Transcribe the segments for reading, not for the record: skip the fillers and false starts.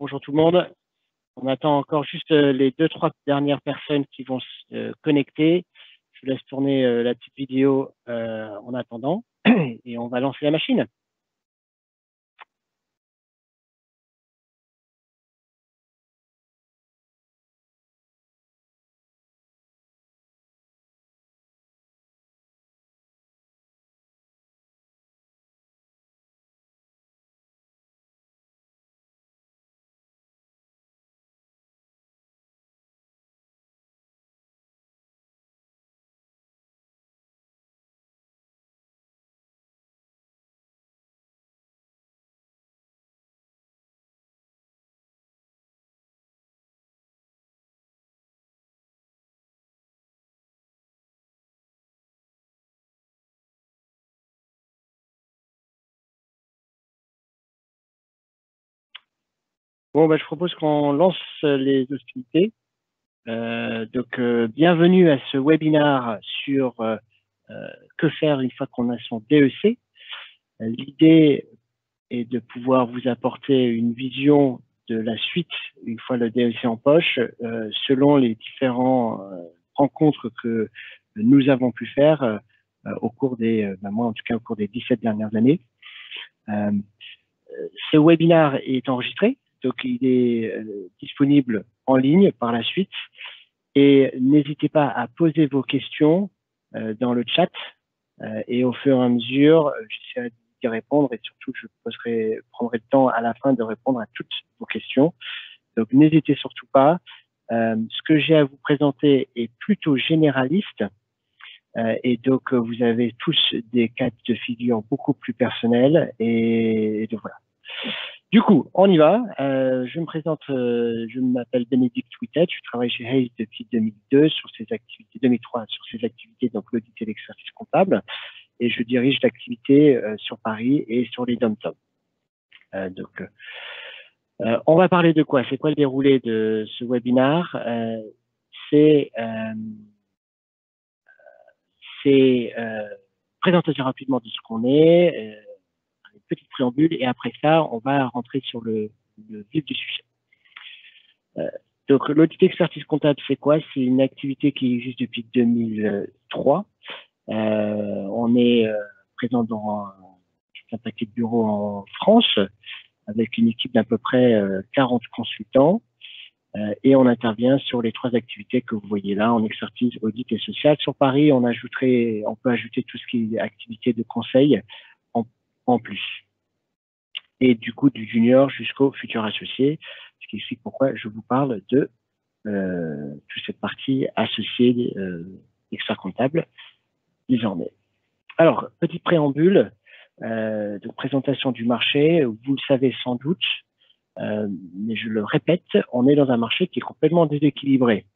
Bonjour tout le monde. On attend encore juste les deux, trois dernières personnes qui vont se connecter. Je vous laisse tourner la petite vidéo en attendant et on va lancer la machine. Bon, bah, je propose qu'on lance les hostilités. Bienvenue à ce webinaire sur que faire une fois qu'on a son DEC. L'idée est de pouvoir vous apporter une vision de la suite une fois le DEC en poche, selon les différents rencontres que nous avons pu faire au cours des, moi en tout cas au cours des 17 dernières années. Ce webinaire est enregistré, donc il est disponible en ligne par la suite. Et n'hésitez pas à poser vos questions dans le chat et au fur et à mesure, j'essaierai d'y répondre et surtout, je prendrai le temps à la fin de répondre à toutes vos questions. Donc, n'hésitez surtout pas. Ce que j'ai à vous présenter est plutôt généraliste et donc, vous avez tous des cas de figure beaucoup plus personnels et donc voilà. Du coup, on y va. Je me présente, je m'appelle Bénédicte Wittet, je travaille chez Hayes depuis 2002 sur ses activités, 2003 sur ses activités, donc l'audit et l'exercice comptable, et je dirige l'activité sur Paris et sur les dom-tom. On va parler de quoi? C'est quoi le déroulé de ce webinaire? C'est présentation rapidement de ce qu'on est, une petite préambule, et après ça, on va rentrer sur le vif du sujet. Donc, l'audit expertise comptable, c'est quoi? C'est une activité qui existe depuis 2003. On est présent dans un paquet de bureaux en France, avec une équipe d'à peu près 40 consultants. Et on intervient sur les trois activités que vous voyez là, en expertise, audit et social. Sur Paris, on peut ajouter tout ce qui est activité de conseil en plus. Et du coup, du junior jusqu'au futur associé, ce qui explique pourquoi je vous parle de toute cette partie associée expert comptable désormais. Alors, petit préambule de présentation du marché. Vous le savez sans doute, mais je le répète, on est dans un marché qui est complètement déséquilibré.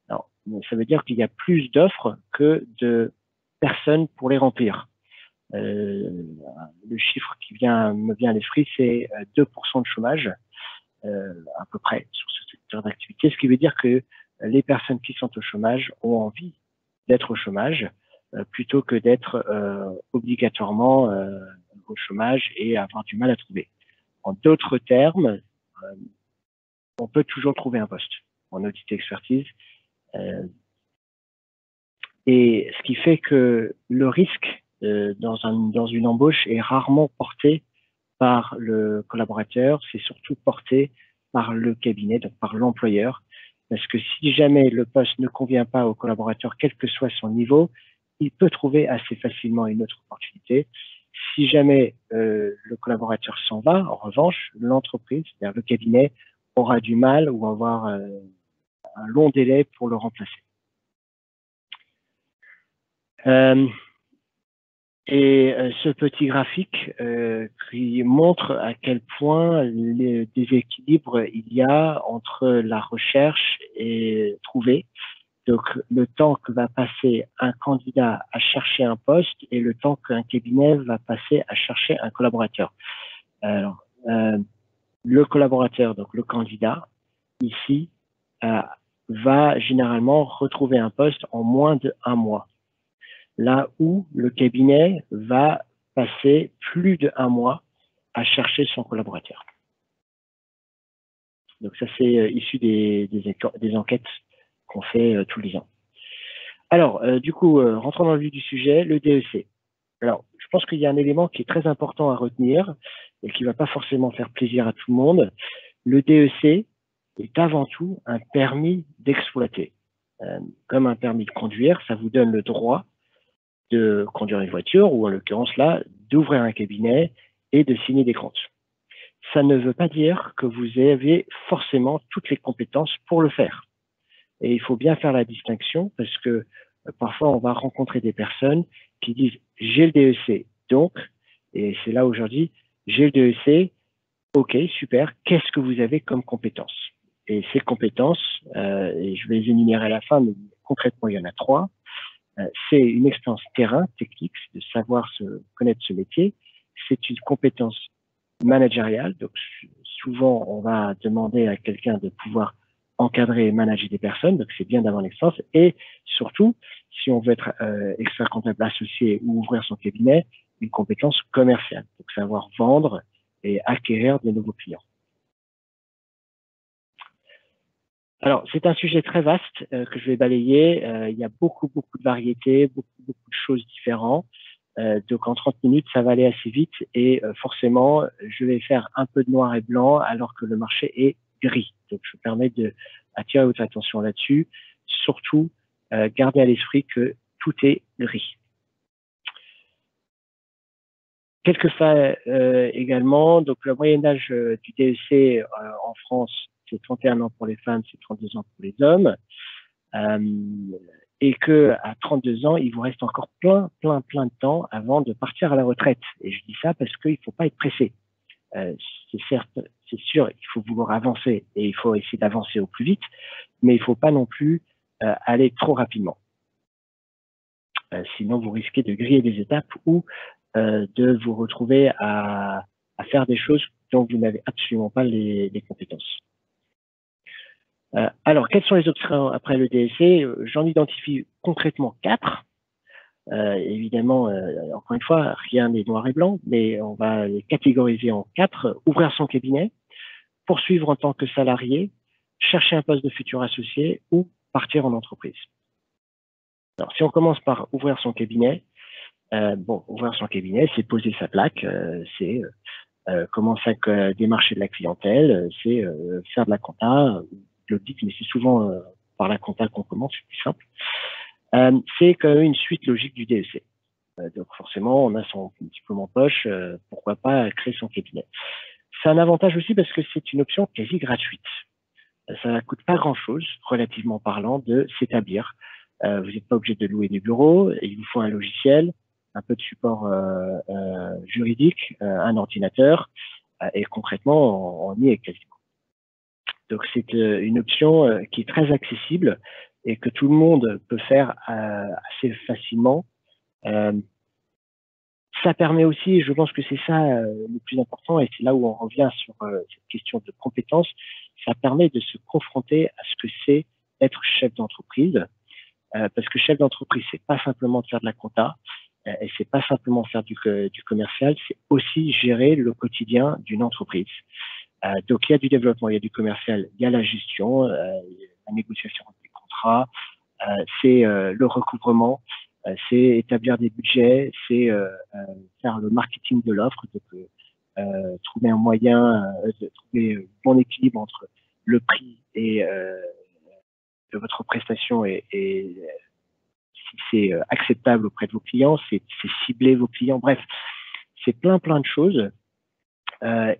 Alors, ça veut dire qu'il y a plus d'offres que de personnes pour les remplir. Le chiffre qui me vient à l'esprit, c'est 2% de chômage, à peu près, sur ce secteur d'activité, ce qui veut dire que les personnes qui sont au chômage ont envie d'être au chômage plutôt que d'être obligatoirement au chômage et avoir du mal à trouver. En d'autres termes, on peut toujours trouver un poste en audit expertise. Et ce qui fait que le risque dans une embauche est rarement porté par le collaborateur, c'est surtout porté par le cabinet, donc par l'employeur. Parce que si jamais le poste ne convient pas au collaborateur, quel que soit son niveau, il peut trouver assez facilement une autre opportunité. Si jamais le collaborateur s'en va, en revanche, l'entreprise, c'est-à-dire le cabinet, aura du mal ou avoir un long délai pour le remplacer. Ce petit graphique qui montre à quel point le déséquilibre il y a entre la recherche et trouver. Donc, le temps que va passer un candidat à chercher un poste et le temps qu'un cabinet va passer à chercher un collaborateur. Alors, le collaborateur, donc le candidat, ici, va généralement retrouver un poste en moins d'1 mois. Là où le cabinet va passer plus d'1 mois à chercher son collaborateur. Donc ça, c'est issu des enquêtes qu'on fait tous les ans. Alors, du coup, rentrons dans le vif du sujet, le DEC. Alors, je pense qu'il y a un élément qui est très important à retenir et qui ne va pas forcément faire plaisir à tout le monde. Le DEC est avant tout un permis d'exploiter. Comme un permis de conduire, ça vous donne le droit de conduire une voiture, ou en l'occurrence là, d'ouvrir un cabinet et de signer des comptes. Ça ne veut pas dire que vous avez forcément toutes les compétences pour le faire. Et il faut bien faire la distinction parce que parfois on va rencontrer des personnes qui disent j'ai le DEC, donc, et c'est là aujourd'hui, j'ai le DEC, ok, super, qu'est-ce que vous avez comme compétences? Et ces compétences, et je vais les énumérer à la fin, mais concrètement il y en a 3. C'est une expérience terrain, technique, de savoir connaître ce métier. C'est une compétence managériale, donc souvent on va demander à quelqu'un de pouvoir encadrer et manager des personnes, donc c'est bien d'avoir l'expérience. Et surtout, si on veut être expert comptable associé ou ouvrir son cabinet, une compétence commerciale, donc savoir vendre et acquérir de nouveaux clients. Alors, c'est un sujet très vaste que je vais balayer. Il y a beaucoup de variétés, beaucoup de choses différentes. Donc, en 30 minutes, ça va aller assez vite et forcément, je vais faire un peu de noir et blanc alors que le marché est gris. Donc, je me permets d'attirer votre attention là-dessus. Surtout, gardez à l'esprit que tout est gris. Quelques faits également. Donc, le moyen âge du DEC en France, c'est 31 ans pour les femmes, c'est 32 ans pour les hommes. Et que à 32 ans, il vous reste encore plein de temps avant de partir à la retraite. Et je dis ça parce qu'il ne faut pas être pressé. C'est sûr, il faut vouloir avancer et il faut essayer d'avancer au plus vite, mais il ne faut pas non plus aller trop rapidement. Sinon, vous risquez de griller des étapes ou de vous retrouver à faire des choses dont vous n'avez absolument pas les compétences. Alors, quelles sont les options après le DEC? J'en identifie concrètement 4. Évidemment, encore une fois, rien n'est noir et blanc, mais on va les catégoriser en 4. Ouvrir son cabinet, poursuivre en tant que salarié, chercher un poste de futur associé ou partir en entreprise. Alors, si on commence par ouvrir son cabinet, ouvrir son cabinet, c'est poser sa plaque, c'est commencer à démarcher de la clientèle, c'est faire de la compta, de l'audit, mais c'est souvent par la compta qu'on commence, c'est plus simple. C'est quand même une suite logique du DEC. Donc forcément, on a son diplôme en poche, pourquoi pas créer son cabinet. C'est un avantage aussi parce que c'est une option quasi gratuite. Ça ne coûte pas grand-chose, relativement parlant, de s'établir. Vous n'êtes pas obligé de louer des bureaux, il vous faut un logiciel, un peu de support juridique, un ordinateur, et concrètement, on y est quasiment. Donc c'est une option qui est très accessible et que tout le monde peut faire assez facilement. Ça permet aussi, je pense que c'est ça le plus important, et c'est là où on revient sur cette question de compétences, ça permet de se confronter à ce que c'est être chef d'entreprise, parce que chef d'entreprise, c'est pas simplement de faire de la compta, et c'est pas simplement faire du commercial, c'est aussi gérer le quotidien d'une entreprise. Donc il y a du développement, il y a du commercial, il y a la gestion, la négociation des contrats, c'est le recouvrement, c'est établir des budgets, c'est faire le marketing de l'offre, donc trouver un moyen de trouver un bon équilibre entre le prix et de votre prestation et si c'est acceptable auprès de vos clients, c'est cibler vos clients, bref, c'est plein de choses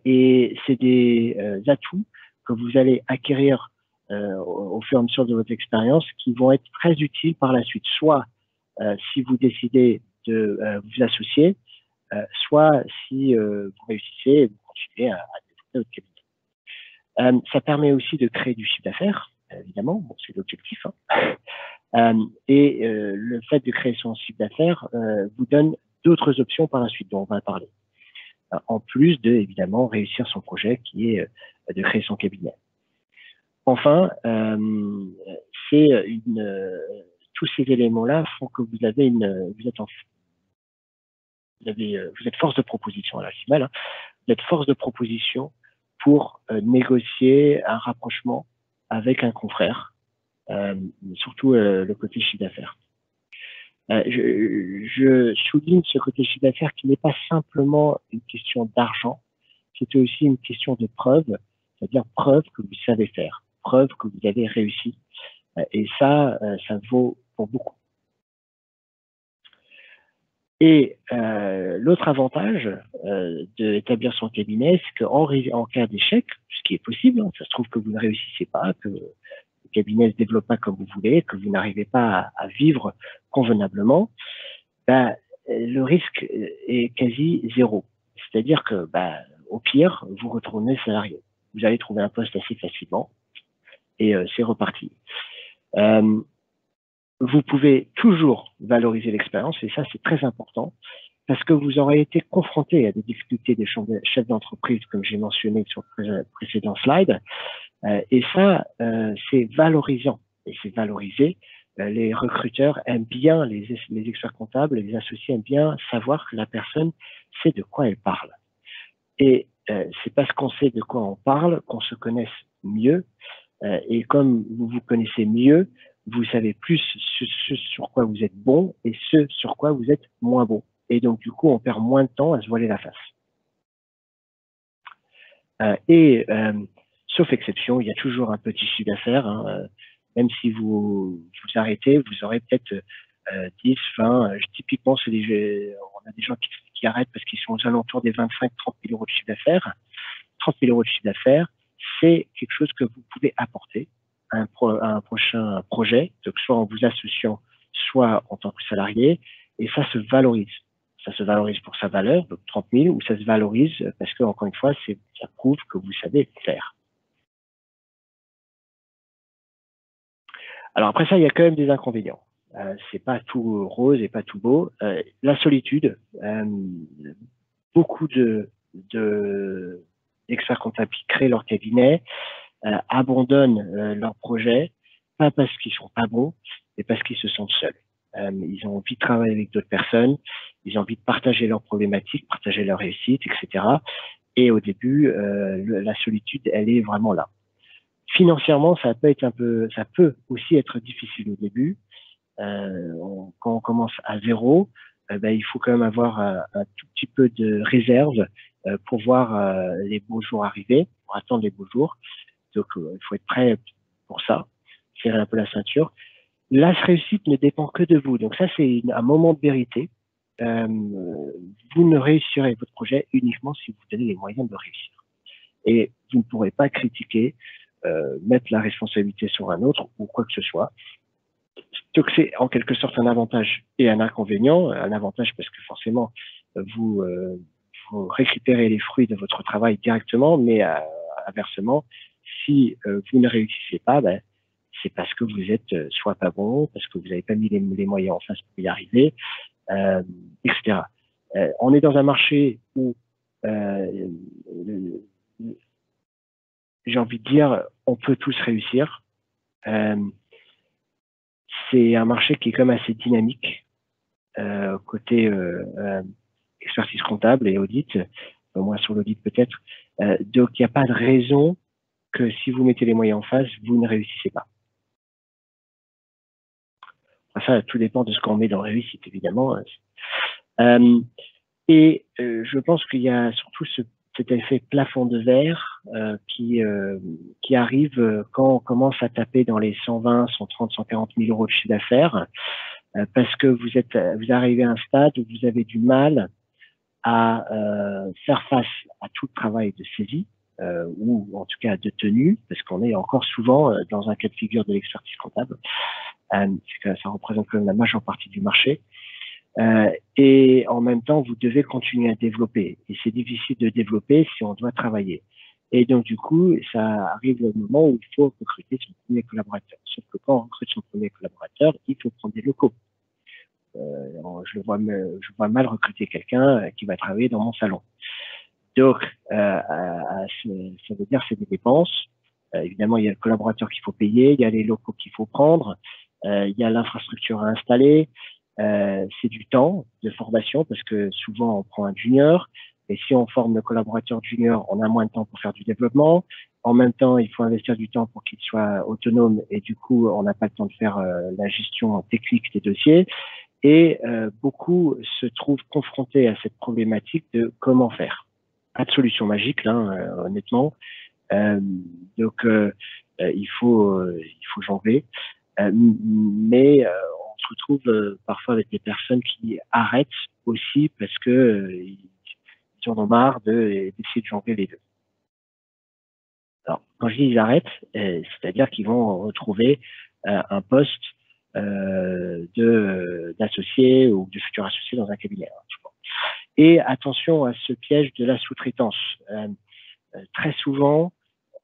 et c'est des atouts que vous allez acquérir au fur et à mesure de votre expérience qui vont être très utiles par la suite, soit si vous décidez de vous associer, soit si vous réussissez et vous continuez à développer votre cabinet. Ça permet aussi de créer du chiffre d'affaires, évidemment, bon, c'est l'objectif. Et le fait de créer son chiffre d'affaires vous donne d'autres options par la suite dont on va parler. En plus de, évidemment, réussir son projet qui est de créer son cabinet. Enfin, tous ces éléments-là font que vous êtes force de proposition. Alors, c'est mal, hein. Vous êtes force de proposition pour négocier un rapprochement avec un confrère, surtout le côté chiffre d'affaires. Je souligne ce côté chiffre d'affaires qui n'est pas simplement une question d'argent, c'est aussi une question de preuve, c'est-à-dire preuve que vous savez faire, preuve que vous avez réussi. Et ça vaut pour beaucoup. Et l'autre avantage d'établir son cabinet, c'est qu'en cas d'échec, ce qui est possible, ça se trouve que vous ne réussissez pas, que le cabinet ne se développe pas comme vous voulez, que vous n'arrivez pas à vivre convenablement, le risque est quasi zéro. C'est-à-dire que au pire, vous retournez salarié. Vous allez trouver un poste assez facilement et c'est reparti. Vous pouvez toujours valoriser l'expérience, et ça, c'est très important, parce que vous aurez été confronté à des difficultés des chefs d'entreprise, comme j'ai mentionné sur le précédent slide, et ça, c'est valorisant. Et c'est valorisé. Les recruteurs aiment bien, les experts comptables, les associés aiment bien savoir que la personne sait de quoi elle parle. Et c'est parce qu'on sait de quoi on parle qu'on se connaisse mieux. Et comme vous vous connaissez mieux, vous savez plus ce sur quoi vous êtes bon et ce sur quoi vous êtes moins bon. Et donc, du coup, on perd moins de temps à se voiler la face. Sauf exception, il y a toujours un petit chiffre d'affaires. Même si vous arrêtez, vous aurez peut-être 10, 20. Typiquement, on a des gens qui arrêtent parce qu'ils sont aux alentours des 25, 30 000 euros de chiffre d'affaires. 30 000 euros de chiffre d'affaires, c'est quelque chose que vous pouvez apporter à un prochain projet, donc soit en vous associant, soit en tant que salarié, et ça se valorise. Ça se valorise pour sa valeur, donc 30 000, ou ça se valorise parce que, encore une fois, ça prouve que vous savez faire. Alors après ça, il y a quand même des inconvénients. C'est pas tout rose et pas tout beau. La solitude, beaucoup d'experts comptables qui créent leur cabinet abandonnent leur projet, pas parce qu'ils sont pas bons, mais parce qu'ils se sentent seuls. Ils ont envie de travailler avec d'autres personnes, ils ont envie de partager leurs problématiques, partager leurs réussites, etc. Et au début, la solitude, elle est vraiment là. Financièrement, ça peut aussi être difficile au début. Quand on commence à zéro, il faut quand même avoir un tout petit peu de réserve pour voir les beaux jours arriver, pour attendre les beaux jours. Donc, il faut être prêt pour ça, serrer un peu la ceinture. La réussite ne dépend que de vous. Donc ça, c'est un moment de vérité. Vous ne réussirez votre projet uniquement si vous donnez les moyens de réussir. Et vous ne pourrez pas critiquer, mettre la responsabilité sur un autre ou quoi que ce soit. Donc c'est en quelque sorte un avantage et un inconvénient. Un avantage parce que forcément, vous récupérez les fruits de votre travail directement, mais inversement, si vous ne réussissez pas, c'est parce que vous êtes soit pas bon, parce que vous n'avez pas mis les moyens en face pour y arriver, etc. On est dans un marché où, j'ai envie de dire, on peut tous réussir. C'est un marché qui est quand même assez dynamique, côté expertise comptable et audit, moins sur l'audit peut-être. Donc, il n'y a pas de raison que si vous mettez les moyens en face, vous ne réussissez pas. Ça, tout dépend de ce qu'on met dans la réussite, évidemment. Je pense qu'il y a surtout cet effet plafond de verre qui arrive quand on commence à taper dans les 120, 130, 140 000 euros de chiffre d'affaires, parce que vous arrivez à un stade où vous avez du mal à faire face à tout le travail de saisie, ou en tout cas de tenue, parce qu'on est encore souvent dans un cas de figure de l'expertise comptable. Ça représente quand même la majeure partie du marché. Et en même temps, vous devez continuer à développer. Et c'est difficile de développer si on doit travailler. Et donc, du coup, ça arrive au moment où il faut recruter son premier collaborateur. Sauf que quand on recrute son premier collaborateur, il faut prendre des locaux. Je vois mal recruter quelqu'un qui va travailler dans mon salon. Donc, ça veut dire c'est des dépenses. Évidemment, il y a le collaborateur qu'il faut payer, il y a les locaux qu'il faut prendre, il y a l'infrastructure à installer. C'est du temps de formation parce que souvent on prend un junior, Et si on forme nos collaborateurs juniors, on a moins de temps pour faire du développement. En même temps, il faut investir du temps pour qu'ils soient autonomes et du coup, on n'a pas le temps de faire la gestion technique des dossiers. Et beaucoup se trouvent confrontés à cette problématique de comment faire. Pas de solution magique, là, honnêtement. Donc, il faut jongler. Mais on se retrouve parfois avec des personnes qui arrêtent aussi parce que ils en ont marre d'essayer de jongler les deux. Alors, quand je dis ils arrêtent, c'est-à-dire qu'ils vont retrouver un poste d'associé ou de futur associé dans un cabinet. Et attention à ce piège de la sous-traitance. Très souvent,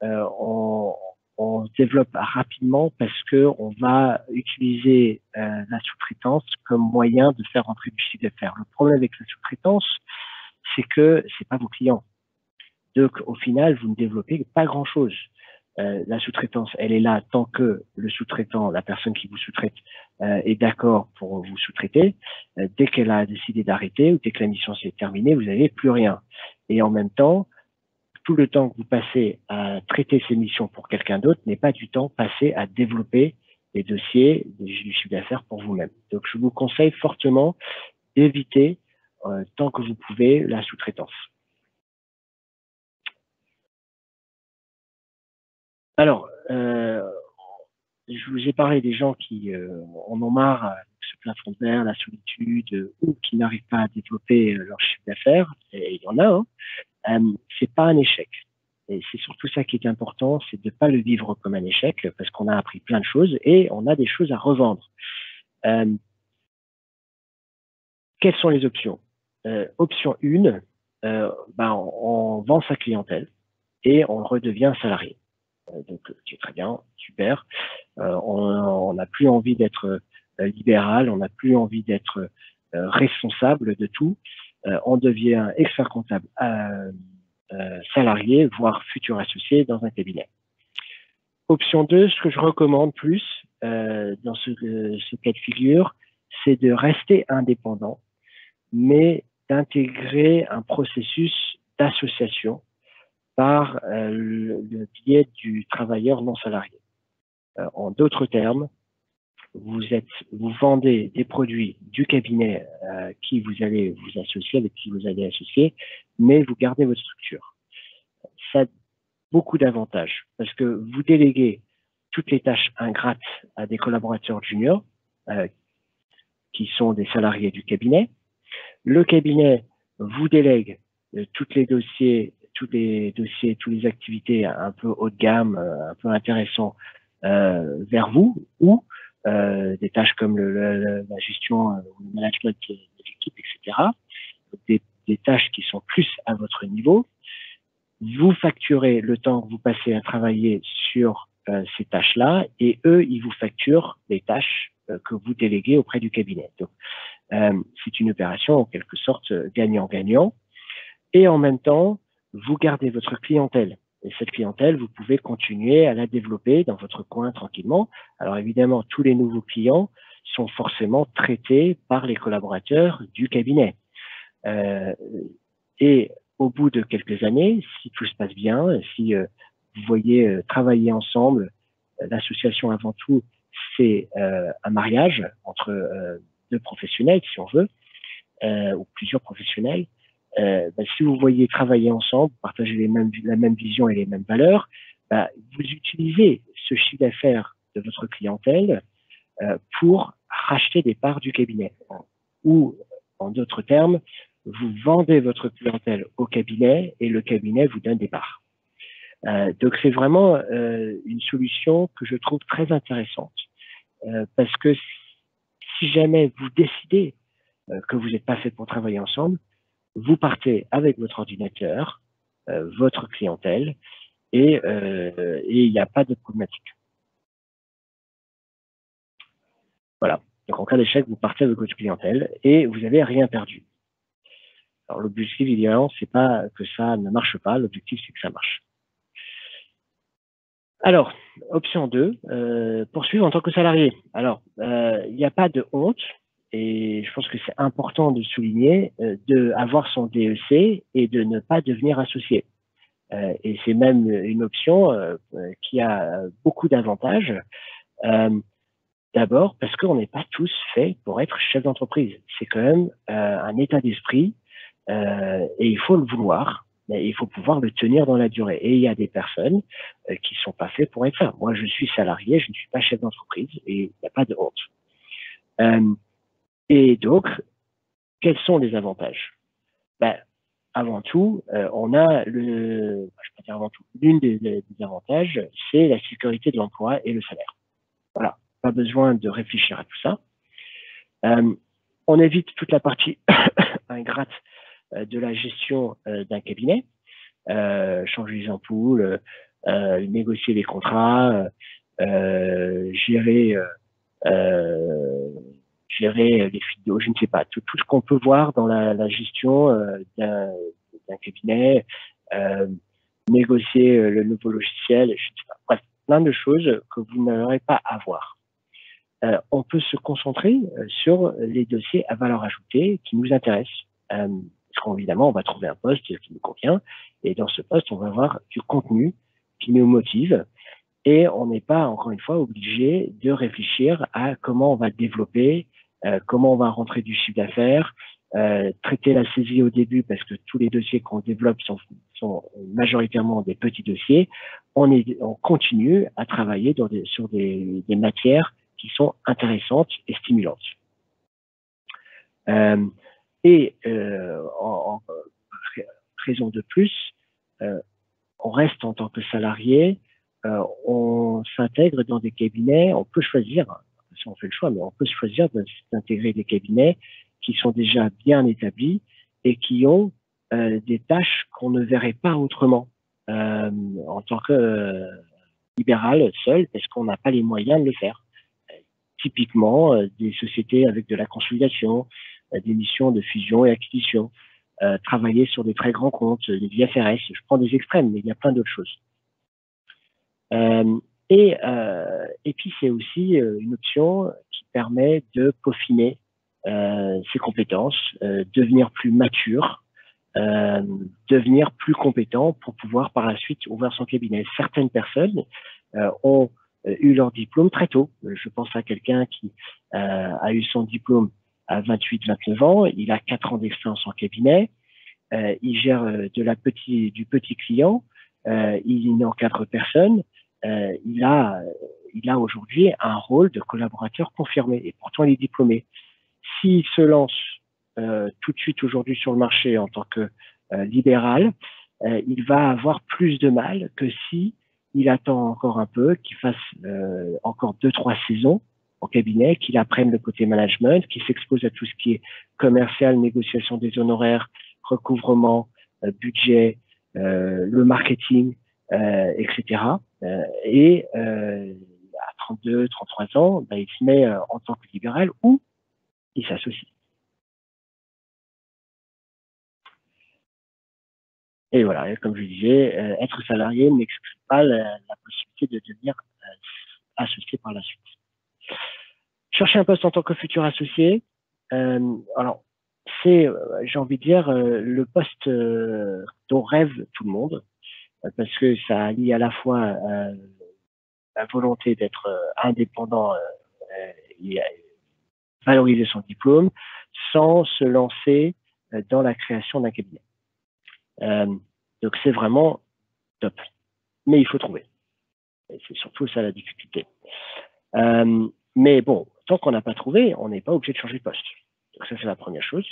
on se développe rapidement parce que on va utiliser la sous-traitance comme moyen de faire rentrer du chiffre d'affaires. Le problème avec la sous-traitance, c'est que c'est pas vos clients. Donc, au final, vous ne développez pas grand-chose. La sous-traitance, elle est là tant que le sous-traitant, la personne qui vous sous-traite, est d'accord pour vous sous-traiter. Dès qu'elle a décidé d'arrêter ou dès que la mission s'est terminée, vous n'avez plus rien. Et en même temps, tout le temps que vous passez à traiter ces missions pour quelqu'un d'autre n'est pas du temps passé à développer les dossiers du chiffre d'affaires pour vous-même. Donc, je vous conseille fortement d'éviter, tant que vous pouvez, la sous-traitance. Alors, je vous ai parlé des gens qui en ont marre avec ce plafond de verre, la solitude, ou qui n'arrivent pas à développer leur chiffre d'affaires. Et il y en a, hein. C'est pas un échec. Et c'est surtout ça qui est important, c'est de ne pas le vivre comme un échec, parce qu'on a appris plein de choses et on a des choses à revendre. Quelles sont les options? Option 1, on vend sa clientèle et on redevient salarié. Donc, c'est très bien, super. On n'a plus envie d'être libéral, on n'a plus envie d'être responsable de tout. On devient expert comptable salarié, voire futur associé dans un cabinet. Option 2, ce que je recommande plus dans ce cas de figure, c'est de rester indépendant, mais d'intégrer un processus d'association par le biais du travailleur non salarié. En d'autres termes, vous vendez des produits du cabinet qui vous allez vous associer, avec qui vous allez associer, mais vous gardez votre structure. Ça a beaucoup d'avantages parce que vous déléguez toutes les tâches ingrates à des collaborateurs juniors qui sont des salariés du cabinet. Le cabinet vous délègue tous les dossiers, toutes les activités un peu haut de gamme, un peu intéressants vers vous, ou des tâches comme la gestion, le management de l'équipe, etc. Des tâches qui sont plus à votre niveau. Vous facturez le temps que vous passez à travailler sur ces tâches-là, et eux, ils vous facturent les tâches que vous déléguez auprès du cabinet. Donc, c'est une opération en quelque sorte gagnant-gagnant. Et en même temps, vous gardez votre clientèle. Et cette clientèle, vous pouvez continuer à la développer dans votre coin tranquillement. Alors évidemment, tous les nouveaux clients sont forcément traités par les collaborateurs du cabinet. Et au bout de quelques années, si tout se passe bien, si vous voyez travailler ensemble, l'association avant tout, c'est un mariage entre deux professionnels, si on veut, ou plusieurs professionnels. Si vous voyez travailler ensemble, partager la même vision et les mêmes valeurs, vous utilisez ce chiffre d'affaires de votre clientèle pour racheter des parts du cabinet. Ou, en d'autres termes, vous vendez votre clientèle au cabinet et le cabinet vous donne des parts. Donc, c'est vraiment une solution que je trouve très intéressante parce que si jamais vous décidez que vous n'êtes pas fait pour travailler ensemble, vous partez avec votre ordinateur, votre clientèle, et il n'y a pas de problématique. Voilà. Donc, en cas d'échec, vous partez avec votre clientèle et vous n'avez rien perdu. Alors, l'objectif, évidemment, c'est pas que ça ne marche pas. L'objectif, c'est que ça marche. Alors, option 2, poursuivre en tant que salarié. Alors, il n'y a pas de honte et je pense que c'est important de souligner, d'avoir son DEC et de ne pas devenir associé. Et c'est même une option qui a beaucoup d'avantages. D'abord parce qu'on n'est pas tous faits pour être chef d'entreprise. C'est quand même un état d'esprit et il faut le vouloir, mais il faut pouvoir le tenir dans la durée. Et il y a des personnes qui sont pas faites pour être ça. Moi, je suis salarié, je ne suis pas chef d'entreprise et il n'y a pas de honte. Et donc, quels sont les avantages? Ben, avant tout, on a je peux dire avant tout, l'une des avantages, c'est la sécurité de l'emploi et le salaire. Voilà, pas besoin de réfléchir à tout ça. On évite toute la partie ingrate de la gestion d'un cabinet, changer les ampoules, négocier les contrats, gérer les fuites d'eau, je ne sais pas, tout ce qu'on peut voir dans la gestion d'un cabinet, négocier le nouveau logiciel, je ne sais pas, bref, plein de choses que vous n'aurez pas à voir. On peut se concentrer sur les dossiers à valeur ajoutée qui nous intéressent. Parce qu'évidemment, on va trouver un poste qui nous convient, et dans ce poste, on va avoir du contenu qui nous motive, et on n'est pas, encore une fois, obligé de réfléchir à comment on va le développer, comment on va rentrer du chiffre d'affaires, traiter la saisie au début, parce que tous les dossiers qu'on développe sont majoritairement des petits dossiers. On continue à travailler sur des matières qui sont intéressantes et stimulantes. En raison de plus, on reste en tant que salarié, on s'intègre dans des cabinets, on peut choisir, si on fait le choix, mais on peut choisir d'intégrer des cabinets qui sont déjà bien établis et qui ont des tâches qu'on ne verrait pas autrement en tant que libéral seul, parce qu'on n'a pas les moyens de le faire. Typiquement, des sociétés avec de la consolidation, des missions de fusion et acquisition, travailler sur des très grands comptes, des IFRS, je prends des extrêmes, mais il y a plein d'autres choses. Et puis, c'est aussi une option qui permet de peaufiner ses compétences, devenir plus mature, devenir plus compétent pour pouvoir par la suite ouvrir son cabinet. Certaines personnes ont eu leur diplôme très tôt. Je pense à quelqu'un qui a eu son diplôme à 28-29 ans, il a 4 ans d'expérience en cabinet, il gère du petit client, il n'encadre personne, il a aujourd'hui un rôle de collaborateur confirmé et pourtant il est diplômé. S'il se lance tout de suite aujourd'hui sur le marché en tant que libéral, il va avoir plus de mal que si il attend encore un peu, qu'il fasse encore 2-3 saisons en cabinet, qu'il apprenne le côté management, qu'il s'expose à tout ce qui est commercial, négociation des honoraires, recouvrement, budget, le marketing, etc. Et à 32, 33 ans, il se met en tant que libéral ou il s'associe. Et voilà, et comme je disais, être salarié n'exclut pas la possibilité de devenir associé par la suite. Chercher un poste en tant que futur associé, alors c'est, j'ai envie de dire, le poste dont rêve tout le monde, parce que ça allie à la fois la volonté d'être indépendant et valoriser son diplôme, sans se lancer dans la création d'un cabinet. Donc c'est vraiment top, mais il faut trouver. Et c'est surtout ça la difficulté. Mais bon, tant qu'on n'a pas trouvé, on n'est pas obligé de changer de poste. Donc ça c'est la première chose.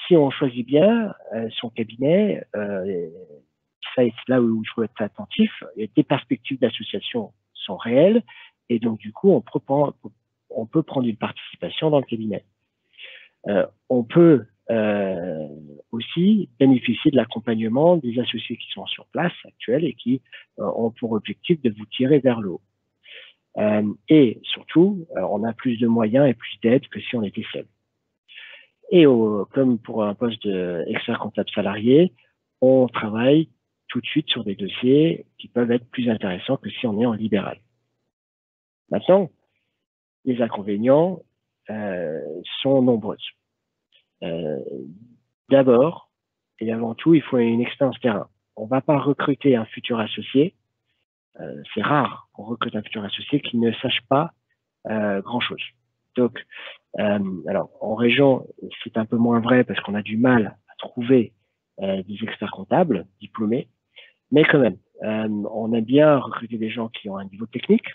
Si on choisit bien son cabinet, ça c'est là où il faut être attentif. Les perspectives d'association sont réelles et donc du coup on peut prendre une participation dans le cabinet. On peut aussi bénéficier de l'accompagnement des associés qui sont sur place actuels et qui ont pour objectif de vous tirer vers le haut. Et surtout, on a plus de moyens et plus d'aide que si on était seul. Et comme pour un poste d'expert comptable salarié, on travaille tout de suite sur des dossiers qui peuvent être plus intéressants que si on est en libéral. Maintenant, Les inconvénients sont nombreuses. D'abord et avant tout, il faut une expérience terrain. On ne va pas recruter un futur associé. C'est rare qu'on recrute un futur associé qui ne sache pas grand-chose. Donc, alors, en région, c'est un peu moins vrai parce qu'on a du mal à trouver des experts comptables diplômés, mais quand même, on aime bien recruter des gens qui ont un niveau technique.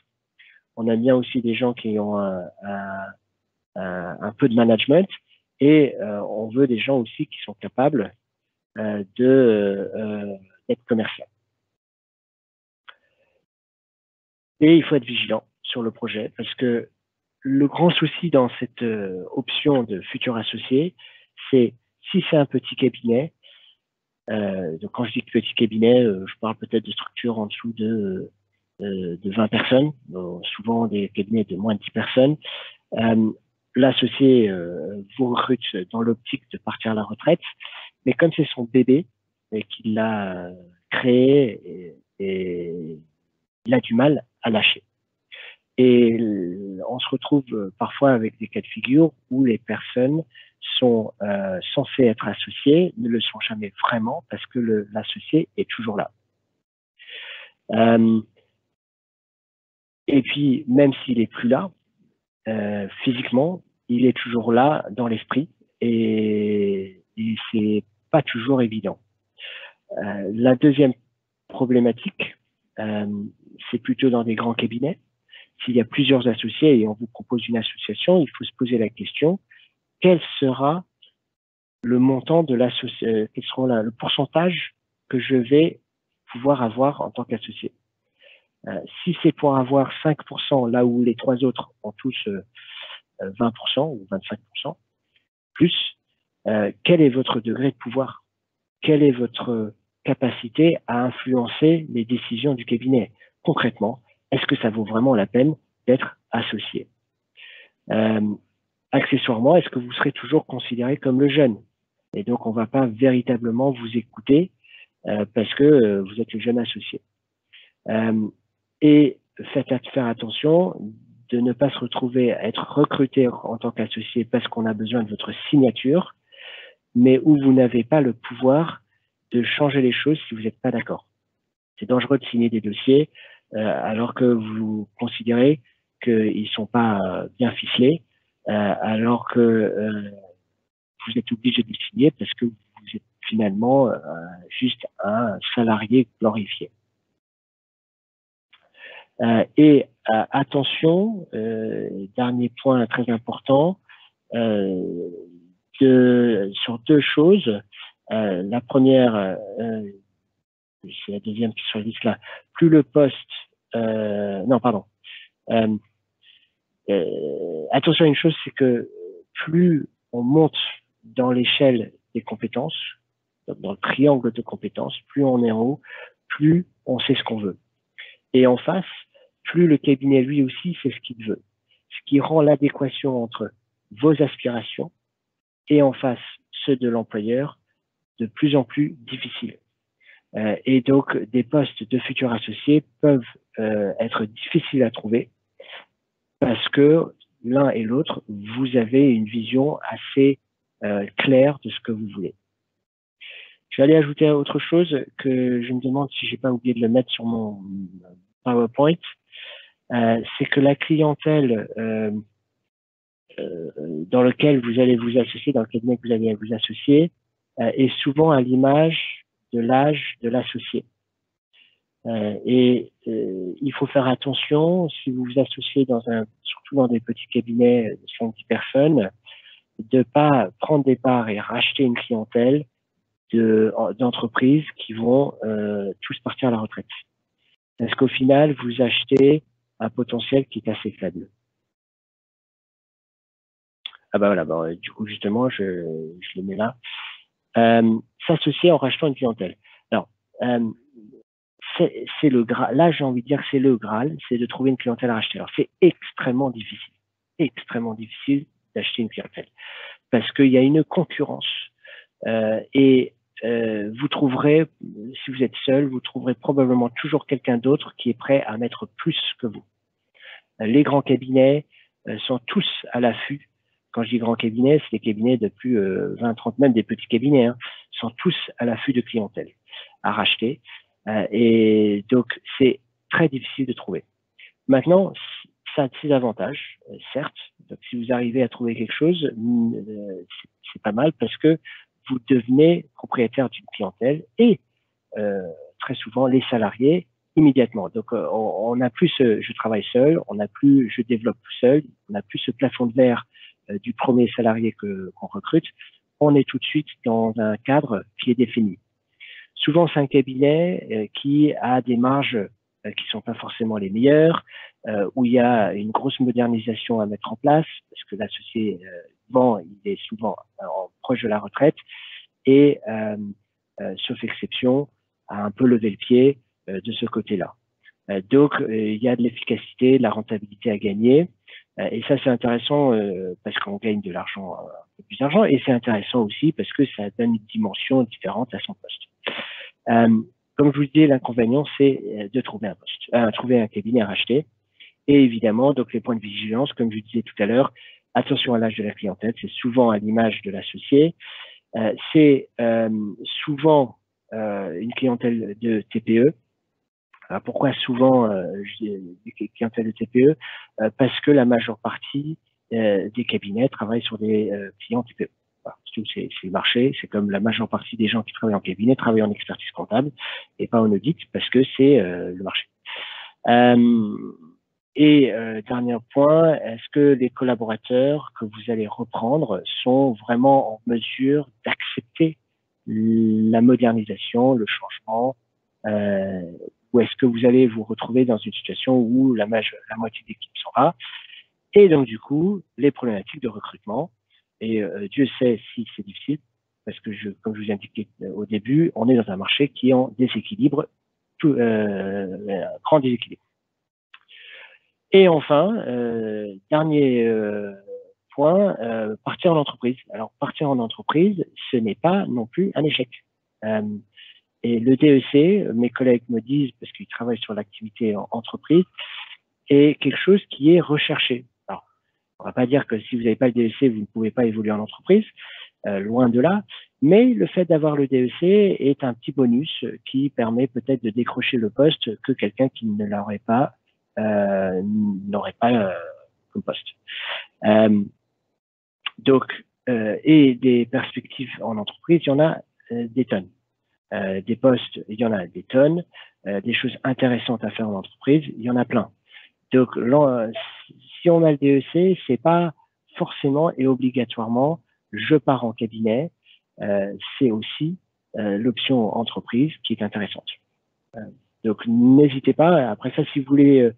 On aime bien aussi des gens qui ont un peu de management et on veut des gens aussi qui sont capables d'être commerciaux. Et il faut être vigilant sur le projet parce que le grand souci dans cette option de futur associé, c'est si c'est un petit cabinet, donc quand je dis petit cabinet, je parle peut-être de structures en dessous de 20 personnes, souvent des cabinets de moins de 10 personnes. L'associé vous recrute dans l'optique de partir à la retraite, mais comme c'est son bébé et qu'il l'a créé et il a du mal à lâcher. Et on se retrouve parfois avec des cas de figure où les personnes sont censées être associées, ne le sont jamais vraiment parce que l'associé est toujours là. Et puis, même s'il est plus là, physiquement, il est toujours là dans l'esprit et c'est pas toujours évident. La deuxième problématique, c'est plutôt dans des grands cabinets. S'il y a plusieurs associés et on vous propose une association, il faut se poser la question, quel sera le montant de l'association, quel sera le pourcentage que je vais pouvoir avoir en tant qu'associé. Si c'est pour avoir 5% là où les trois autres ont tous 20% ou 25%, plus, quel est votre degré de pouvoir? Quelle est votre capacité à influencer les décisions du cabinet? Concrètement, est-ce que ça vaut vraiment la peine d'être associé? Accessoirement, est-ce que vous serez toujours considéré comme le jeune? Et donc, on ne va pas véritablement vous écouter parce que vous êtes le jeune associé. Et faire attention de ne pas se retrouver à être recruté en tant qu'associé parce qu'on a besoin de votre signature, mais où vous n'avez pas le pouvoir de changer les choses si vous n'êtes pas d'accord. C'est dangereux de signer des dossiers alors que vous considérez qu'ils ne sont pas bien ficelés, alors que vous êtes obligé de les signer parce que vous êtes finalement juste un salarié glorifié. Et attention, dernier point très important, sur deux choses. La première, c'est la deuxième qui sur la liste là. Plus le poste, non pardon. Attention à une chose, c'est que plus on monte dans l'échelle des compétences, dans le triangle de compétences, plus on est en haut, plus on sait ce qu'on veut. Et en face, plus le cabinet lui aussi sait ce qu'il veut. Ce qui rend l'adéquation entre vos aspirations et en face ceux de l'employeur de plus en plus difficile. Et donc, des postes de futurs associés peuvent être difficiles à trouver parce que l'un et l'autre, vous avez une vision assez claire de ce que vous voulez. Je vais aller ajouter autre chose que je me demande si j'ai pas oublié de le mettre sur mon PowerPoint. C'est que la clientèle dans lequel vous allez vous associer, dans le cabinet que vous allez vous associer, est souvent à l'image de l'âge de l'associé. Et il faut faire attention, si vous vous associez surtout dans des petits cabinets de 5-10 personnes, de pas prendre des parts et racheter une clientèle d'entreprises qui vont tous partir à la retraite. Parce qu'au final, vous achetez un potentiel qui est assez faible. Ah bah voilà, du coup justement, je le mets là. S'associer en rachetant une clientèle. Alors, c'est le Graal. Là, j'ai envie de dire que c'est le Graal, c'est de trouver une clientèle à racheter. Alors, c'est extrêmement difficile d'acheter une clientèle parce qu'il y a une concurrence et vous trouverez, si vous êtes seul, vous trouverez probablement toujours quelqu'un d'autre qui est prêt à mettre plus que vous. Les grands cabinets sont tous à l'affût. Quand je dis grands cabinets, c'est des cabinets de plus 20, 30, même des petits cabinets, hein, sont tous à l'affût de clientèle à racheter. Et donc, c'est très difficile de trouver. Maintenant, ça a ses avantages, certes. Donc, si vous arrivez à trouver quelque chose, c'est pas mal parce que vous devenez propriétaire d'une clientèle et très souvent les salariés immédiatement. Donc, on n'a plus je travaille seul, on n'a plus je développe tout seul, on n'a plus ce plafond de verre du premier salarié qu'on recrute. On est tout de suite dans un cadre qui est défini. Souvent, c'est un cabinet qui a des marges qui sont pas forcément les meilleures, où il y a une grosse modernisation à mettre en place, parce que l'associé, il est souvent proche de la retraite, et sauf exception, a un peu levé le pied de ce côté-là. Donc, il y a de l'efficacité, de la rentabilité à gagner, et ça, c'est intéressant parce qu'on gagne de l'argent, un peu plus d'argent, et c'est intéressant aussi parce que ça donne une dimension différente à son poste. Comme je vous disais, l'inconvénient, c'est de trouver un poste, trouver un cabinet à racheter. Et évidemment, donc les points de vigilance, comme je disais tout à l'heure, attention à l'âge de la clientèle, c'est souvent à l'image de l'associé. C'est souvent une clientèle de TPE. Alors pourquoi souvent des clientèles de TPE parce que la majeure partie des cabinets travaillent sur des clients TPE. C'est le marché, c'est comme la majeure partie des gens qui travaillent en cabinet travaillent en expertise comptable et pas en audit parce que c'est le marché. Dernier point, est-ce que les collaborateurs que vous allez reprendre sont vraiment en mesure d'accepter la modernisation, le changement, ou est-ce que vous allez vous retrouver dans une situation où la moitié de l'équipe s'en va? Et donc, du coup, les problématiques de recrutement. Et Dieu sait si c'est difficile, parce que comme je vous ai indiqué au début, on est dans un marché qui est en déséquilibre, grand déséquilibre. Et enfin, dernier point, partir en entreprise. Alors, partir en entreprise, ce n'est pas non plus un échec. Et le DEC, mes collègues me disent, parce qu'ils travaillent sur l'activité en entreprise, est quelque chose qui est recherché. Alors, on va pas dire que si vous n'avez pas le DEC, vous ne pouvez pas évoluer en entreprise, loin de là, mais le fait d'avoir le DEC est un petit bonus qui permet peut-être de décrocher le poste que quelqu'un qui ne l'aurait pas n'aurait pas comme poste. Et des perspectives en entreprise, il y en a des tonnes. Des postes, il y en a des tonnes. Des choses intéressantes à faire en entreprise, il y en a plein. Donc, si on a le DEC, c'est pas forcément et obligatoirement je pars en cabinet. C'est aussi l'option entreprise qui est intéressante. Donc, n'hésitez pas. Après ça, si vous voulez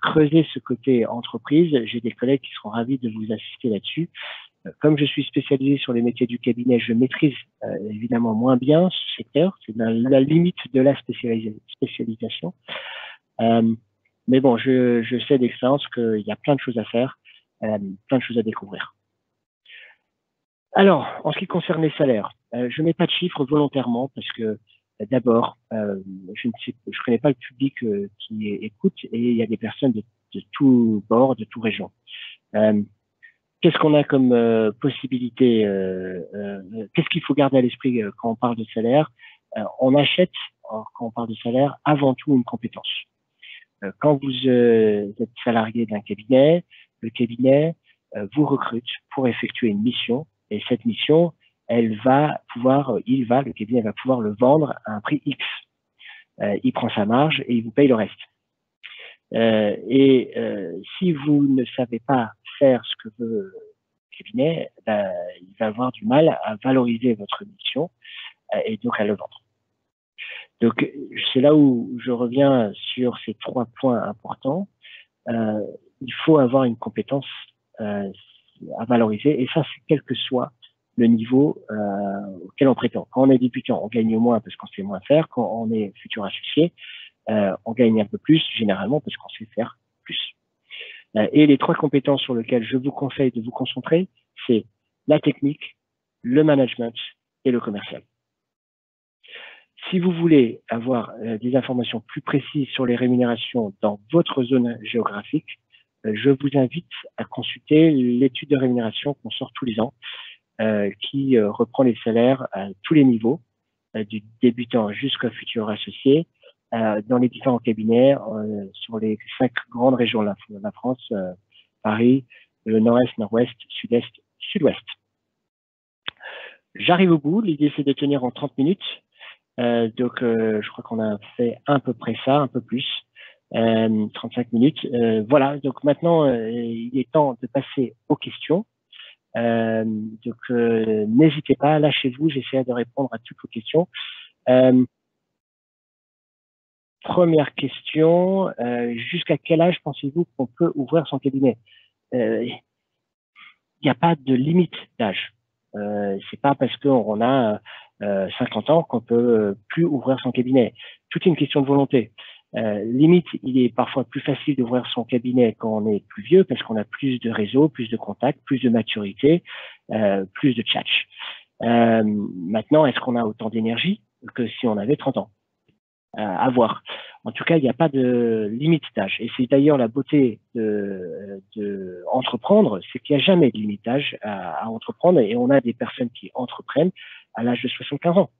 creuser ce côté entreprise, j'ai des collègues qui seront ravis de vous assister là-dessus. Comme je suis spécialisé sur les métiers du cabinet, je maîtrise évidemment moins bien ce secteur. C'est la limite de la spécialisation. Mais bon, je sais d'expérience qu'il y a plein de choses à faire, plein de choses à découvrir. Alors, en ce qui concerne les salaires, je mets pas de chiffres volontairement parce que d'abord, je connais pas le public qui écoute et il y a des personnes de tout bord, de tout région. Qu'est-ce qu'on a comme possibilité qu'est-ce qu'il faut garder à l'esprit quand on parle de salaire? On achète, quand on parle de salaire, avant tout une compétence. Quand vous êtes salarié d'un cabinet, le cabinet vous recrute pour effectuer une mission et cette mission, le cabinet va pouvoir le vendre à un prix X. Il prend sa marge et il vous paye le reste. Si vous ne savez pas faire ce que veut le cabinet, il va avoir du mal à valoriser votre mission et donc à le vendre. Donc, c'est là où je reviens sur ces 3 points importants. Il faut avoir une compétence à valoriser, et ça, c'est quel que soit le niveau auquel on prétend. Quand on est débutant, on gagne moins parce qu'on sait moins faire. Quand on est futur associé, on gagne un peu plus, généralement, parce qu'on sait faire plus. Et les 3 compétences sur lesquelles je vous conseille de vous concentrer, c'est la technique, le management et le commercial. Si vous voulez avoir des informations plus précises sur les rémunérations dans votre zone géographique, je vous invite à consulter l'étude de rémunération qu'on sort tous les ans, qui reprend les salaires à tous les niveaux, du débutant jusqu'au futur associé, dans les différents cabinets, sur les 5 grandes régions de la France, Paris, le nord-est, nord-ouest, sud-est, sud-ouest. J'arrive au bout, l'idée c'est de tenir en 30 minutes, donc je crois qu'on a fait à peu près ça, un peu plus, 35 minutes. Voilà, donc maintenant il est temps de passer aux questions. Donc n'hésitez pas, lâchez-vous, j'essaie de répondre à toutes vos questions. Première question, jusqu'à quel âge pensez-vous qu'on peut ouvrir son cabinet? Il n'y a pas de limite d'âge. C'est pas parce qu'on a 50 ans qu'on peut plus ouvrir son cabinet. Tout est une question de volonté. Limite, il est parfois plus facile d'ouvrir son cabinet quand on est plus vieux parce qu'on a plus de réseaux, plus de contacts, plus de maturité, plus de tchatch. Maintenant, est-ce qu'on a autant d'énergie que si on avait 30 ans? À voir. En tout cas, il n'y a pas de limite d'âge. Et c'est d'ailleurs la beauté de entreprendre, c'est qu'il n'y a jamais de limite d'âge à entreprendre et on a des personnes qui entreprennent à l'âge de 75 ans.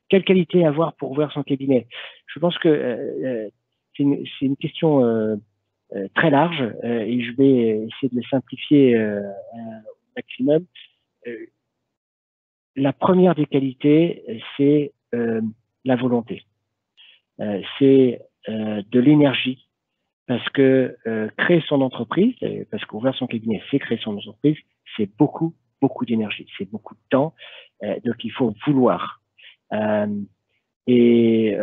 Quelle qualité avoir pour ouvrir son cabinet? Je pense que c'est une question très large et je vais essayer de le simplifier au maximum. La première des qualités, c'est la volonté. C'est de l'énergie, parce que créer son entreprise, parce qu'ouvrir son cabinet, c'est créer son entreprise, c'est beaucoup d'énergie, c'est beaucoup de temps, donc il faut vouloir. Et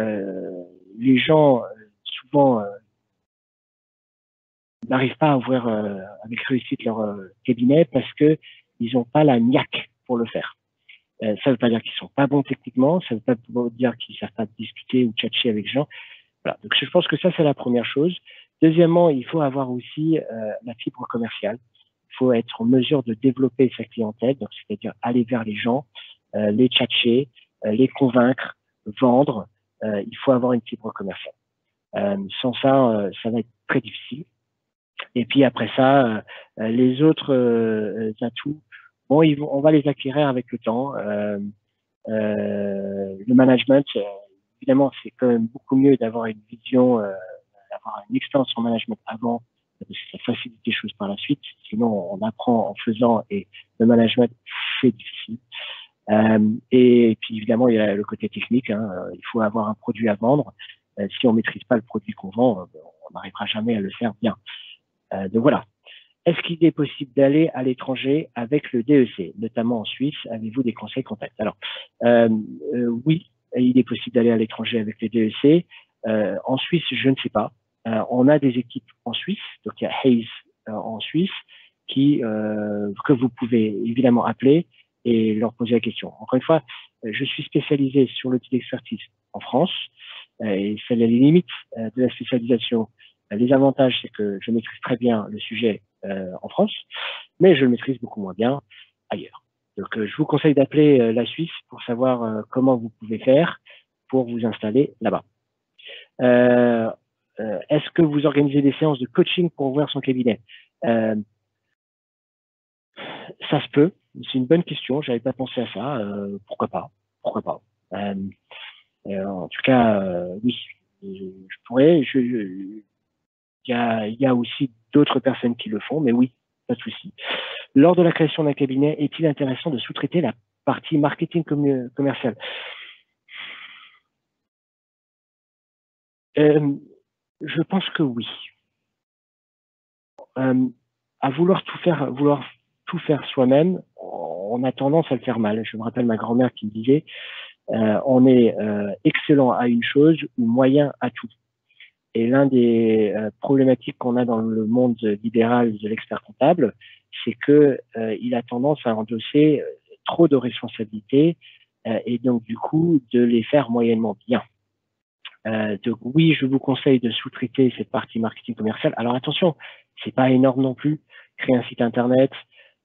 les gens, souvent, n'arrivent pas à ouvrir avec réussite leur cabinet parce que ils n'ont pas la niaque pour le faire. Ça ne veut pas dire qu'ils sont pas bons techniquement, ça ne veut pas dire qu'ils savent pas discuter ou tchatcher avec les gens. Voilà. Donc je pense que ça c'est la première chose. Deuxièmement, il faut avoir aussi la fibre commerciale. Il faut être en mesure de développer sa clientèle, donc c'est-à-dire aller vers les gens, les tchatcher, les convaincre, vendre. Il faut avoir une fibre commerciale. Sans ça, ça va être très difficile. Et puis après ça, les autres atouts, bon, on va les acquérir avec le temps. Le management, évidemment, c'est quand même beaucoup mieux d'avoir une vision, d'avoir une expérience en management avant, parce que ça facilite les choses par la suite. Sinon, on apprend en faisant et le management, c'est difficile. Et puis évidemment, il y a le côté technique. Hein, il faut avoir un produit à vendre. Si on maîtrise pas le produit qu'on vend, on n'arrivera jamais à le faire bien. Donc voilà. Est-ce qu'il est possible d'aller à l'étranger avec le DEC, notamment en Suisse? Avez-vous des conseils contacts? Alors, oui, il est possible d'aller à l'étranger avec le DEC. En Suisse, je ne sais pas. On a des équipes en Suisse, donc il y a Hayes en Suisse, que vous pouvez évidemment appeler et leur poser la question. Encore une fois, je suis spécialisé sur l'outil d'expertise en France, et c'est les limites de la spécialisation. Les avantages, c'est que je maîtrise très bien le sujet en France, mais je le maîtrise beaucoup moins bien ailleurs. Donc, je vous conseille d'appeler la Suisse pour savoir comment vous pouvez faire pour vous installer là-bas. Est-ce que vous organisez des séances de coaching pour ouvrir son cabinet? Ça se peut. C'est une bonne question. J'avais pas pensé à ça. Pourquoi pas? Pourquoi pas? En tout cas, oui, je pourrais. Il y a aussi d'autres personnes qui le font, mais oui, pas de souci. Lors de la création d'un cabinet, est-il intéressant de sous-traiter la partie marketing commercial? Je pense que oui. À vouloir tout faire soi-même, on a tendance à le faire mal. Je me rappelle ma grand-mère qui me disait on est excellent à une chose ou moyen à tout. Et l'un des problématiques qu'on a dans le monde libéral de l'expert comptable, c'est que il a tendance à endosser trop de responsabilités et donc du coup de les faire moyennement bien. Donc oui, je vous conseille de sous-traiter cette partie marketing commercial. Alors attention, c'est pas énorme non plus. Créer un site internet,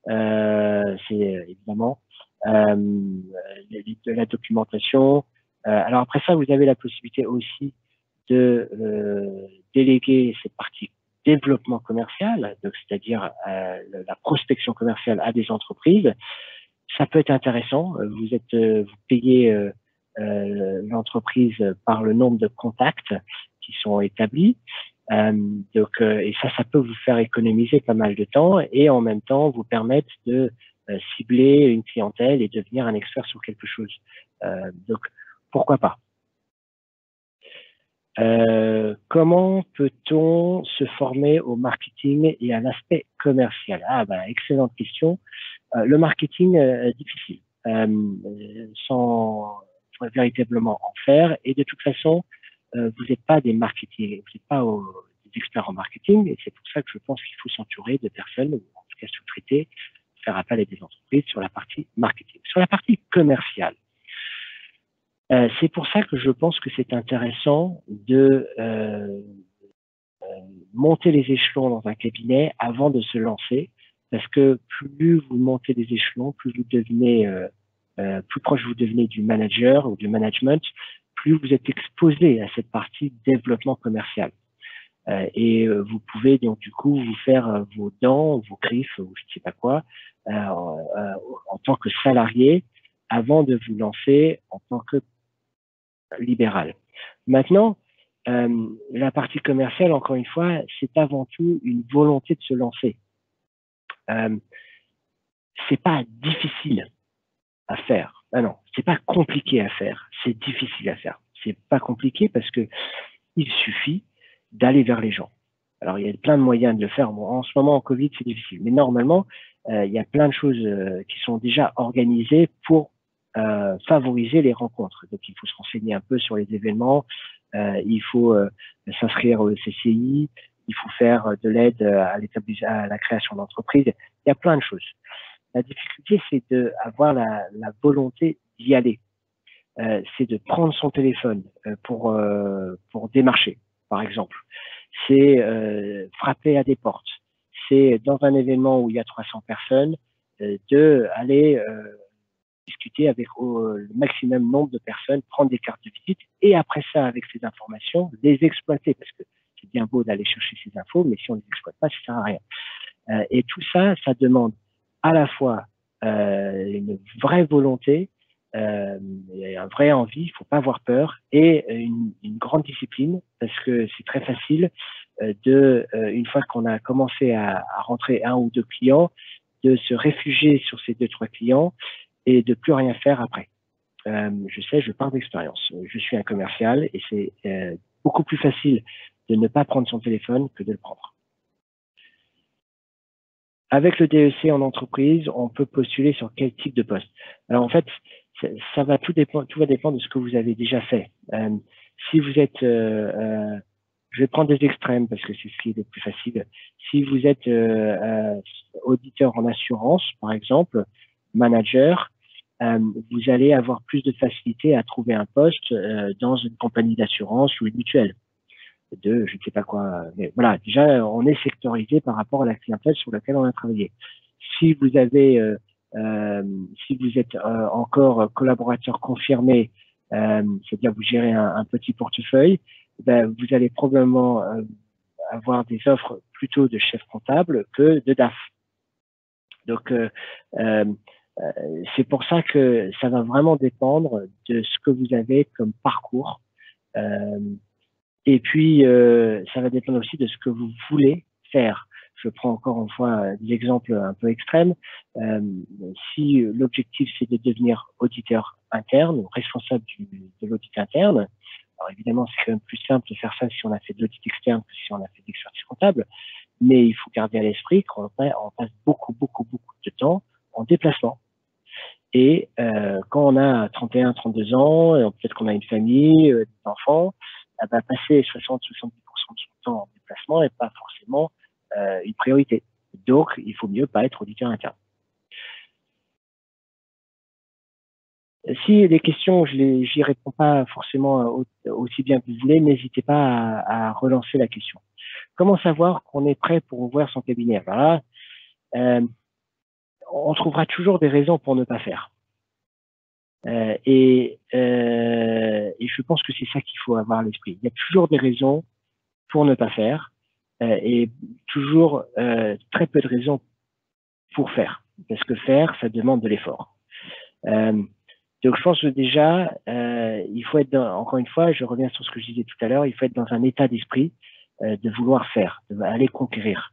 c'est évidemment de la documentation. Alors après ça, vous avez la possibilité aussi de déléguer cette partie développement commercial, donc c'est-à-dire la prospection commerciale à des entreprises, ça peut être intéressant. Vous payez l'entreprise par le nombre de contacts qui sont établis. Et ça peut vous faire économiser pas mal de temps et en même temps vous permettre de cibler une clientèle et devenir un expert sur quelque chose. Donc, pourquoi pas? Comment peut-on se former au marketing et à l'aspect commercial? Excellente question. Le marketing difficile, sans véritablement en faire. Et de toute façon, vous n'êtes pas des marketing, vous n'êtes pas des experts en marketing. Et c'est pour ça que je pense qu'il faut s'entourer de personnes, ou en tout cas sous-traiter, faire appel à des entreprises sur la partie marketing. Sur la partie commerciale, c'est pour ça que je pense que c'est intéressant de monter les échelons dans un cabinet avant de se lancer, parce que plus vous montez les échelons, plus vous devenez, plus proche vous devenez du manager ou du management, plus vous êtes exposé à cette partie développement commercial. Vous pouvez donc du coup vous faire vos dents, vos griffes ou je ne sais pas quoi en tant que salarié avant de vous lancer en tant que libéral. Maintenant, la partie commerciale, encore une fois, c'est avant tout une volonté de se lancer. C'est pas difficile à faire. Ah non, c'est pas compliqué à faire. C'est difficile à faire. C'est pas compliqué parce que il suffit d'aller vers les gens. Alors, il y a plein de moyens de le faire. Bon, en ce moment, en Covid, c'est difficile. Mais normalement, il y a plein de choses qui sont déjà organisées pour favoriser les rencontres. Donc, il faut se renseigner un peu sur les événements. Il faut s'inscrire au CCI. Il faut faire de l'aide à la création d'entreprises. Il y a plein de choses. La difficulté, c'est d'avoir la volonté d'y aller. C'est de prendre son téléphone pour démarcher, par exemple. C'est frapper à des portes. C'est dans un événement où il y a 300 personnes, d'aller discuter avec le maximum nombre de personnes, prendre des cartes de visite et après ça, avec ces informations, les exploiter parce que c'est bien beau d'aller chercher ces infos, mais si on les exploite pas, ça sert à rien. Et tout ça, ça demande à la fois une vraie volonté, et un vrai envie, il faut pas avoir peur, et une grande discipline, parce que c'est très facile une fois qu'on a commencé à rentrer un ou deux clients, de se réfugier sur ces deux, trois clients et de plus rien faire après. Je sais, je parle d'expérience. Je suis un commercial et c'est beaucoup plus facile de ne pas prendre son téléphone que de le prendre. Avec le DEC en entreprise, on peut postuler sur quel type de poste. Alors en fait, tout va dépendre de ce que vous avez déjà fait. Si vous êtes, je vais prendre des extrêmes parce que c'est ce qui est le plus facile. Si vous êtes auditeur en assurance, par exemple, manager, vous allez avoir plus de facilité à trouver un poste dans une compagnie d'assurance ou une mutuelle. Je ne sais pas quoi. Mais voilà, déjà, on est sectorisé par rapport à la clientèle sur laquelle on a travaillé. Si vous avez, si vous êtes encore collaborateur confirmé, c'est-à-dire vous gérez un petit portefeuille, ben, vous allez probablement avoir des offres plutôt de chef comptable que de DAF. Donc, c'est pour ça que ça va vraiment dépendre de ce que vous avez comme parcours. Et puis, ça va dépendre aussi de ce que vous voulez faire. Je prends encore une fois des exemples un peu extrêmes. Si l'objectif, c'est de devenir auditeur interne ou responsable de l'audit interne, alors évidemment, c'est quand même plus simple de faire ça si on a fait de l'audit externe que si on a fait d'expertise comptable. Mais il faut garder à l'esprit qu'on passe beaucoup de temps en déplacement. Et quand on a 31, 32 ans, peut-être qu'on a une famille, des enfants, passer 60-70% de son temps en déplacement n'est pas forcément une priorité. Donc, il faut mieux pas être auditeur interne. Si les questions, j'y réponds pas forcément aussi bien que vous voulez, n'hésitez pas à relancer la question. Comment savoir qu'on est prêt pour ouvrir son cabinet? Voilà. On trouvera toujours des raisons pour ne pas faire. Et je pense que c'est ça qu'il faut avoir à l'esprit. Il y a toujours des raisons pour ne pas faire. et toujours très peu de raisons pour faire. Parce que faire, ça demande de l'effort. Donc, je pense que déjà, il faut être, encore une fois, je reviens sur ce que je disais tout à l'heure, il faut être dans un état d'esprit de vouloir faire, d'aller conquérir.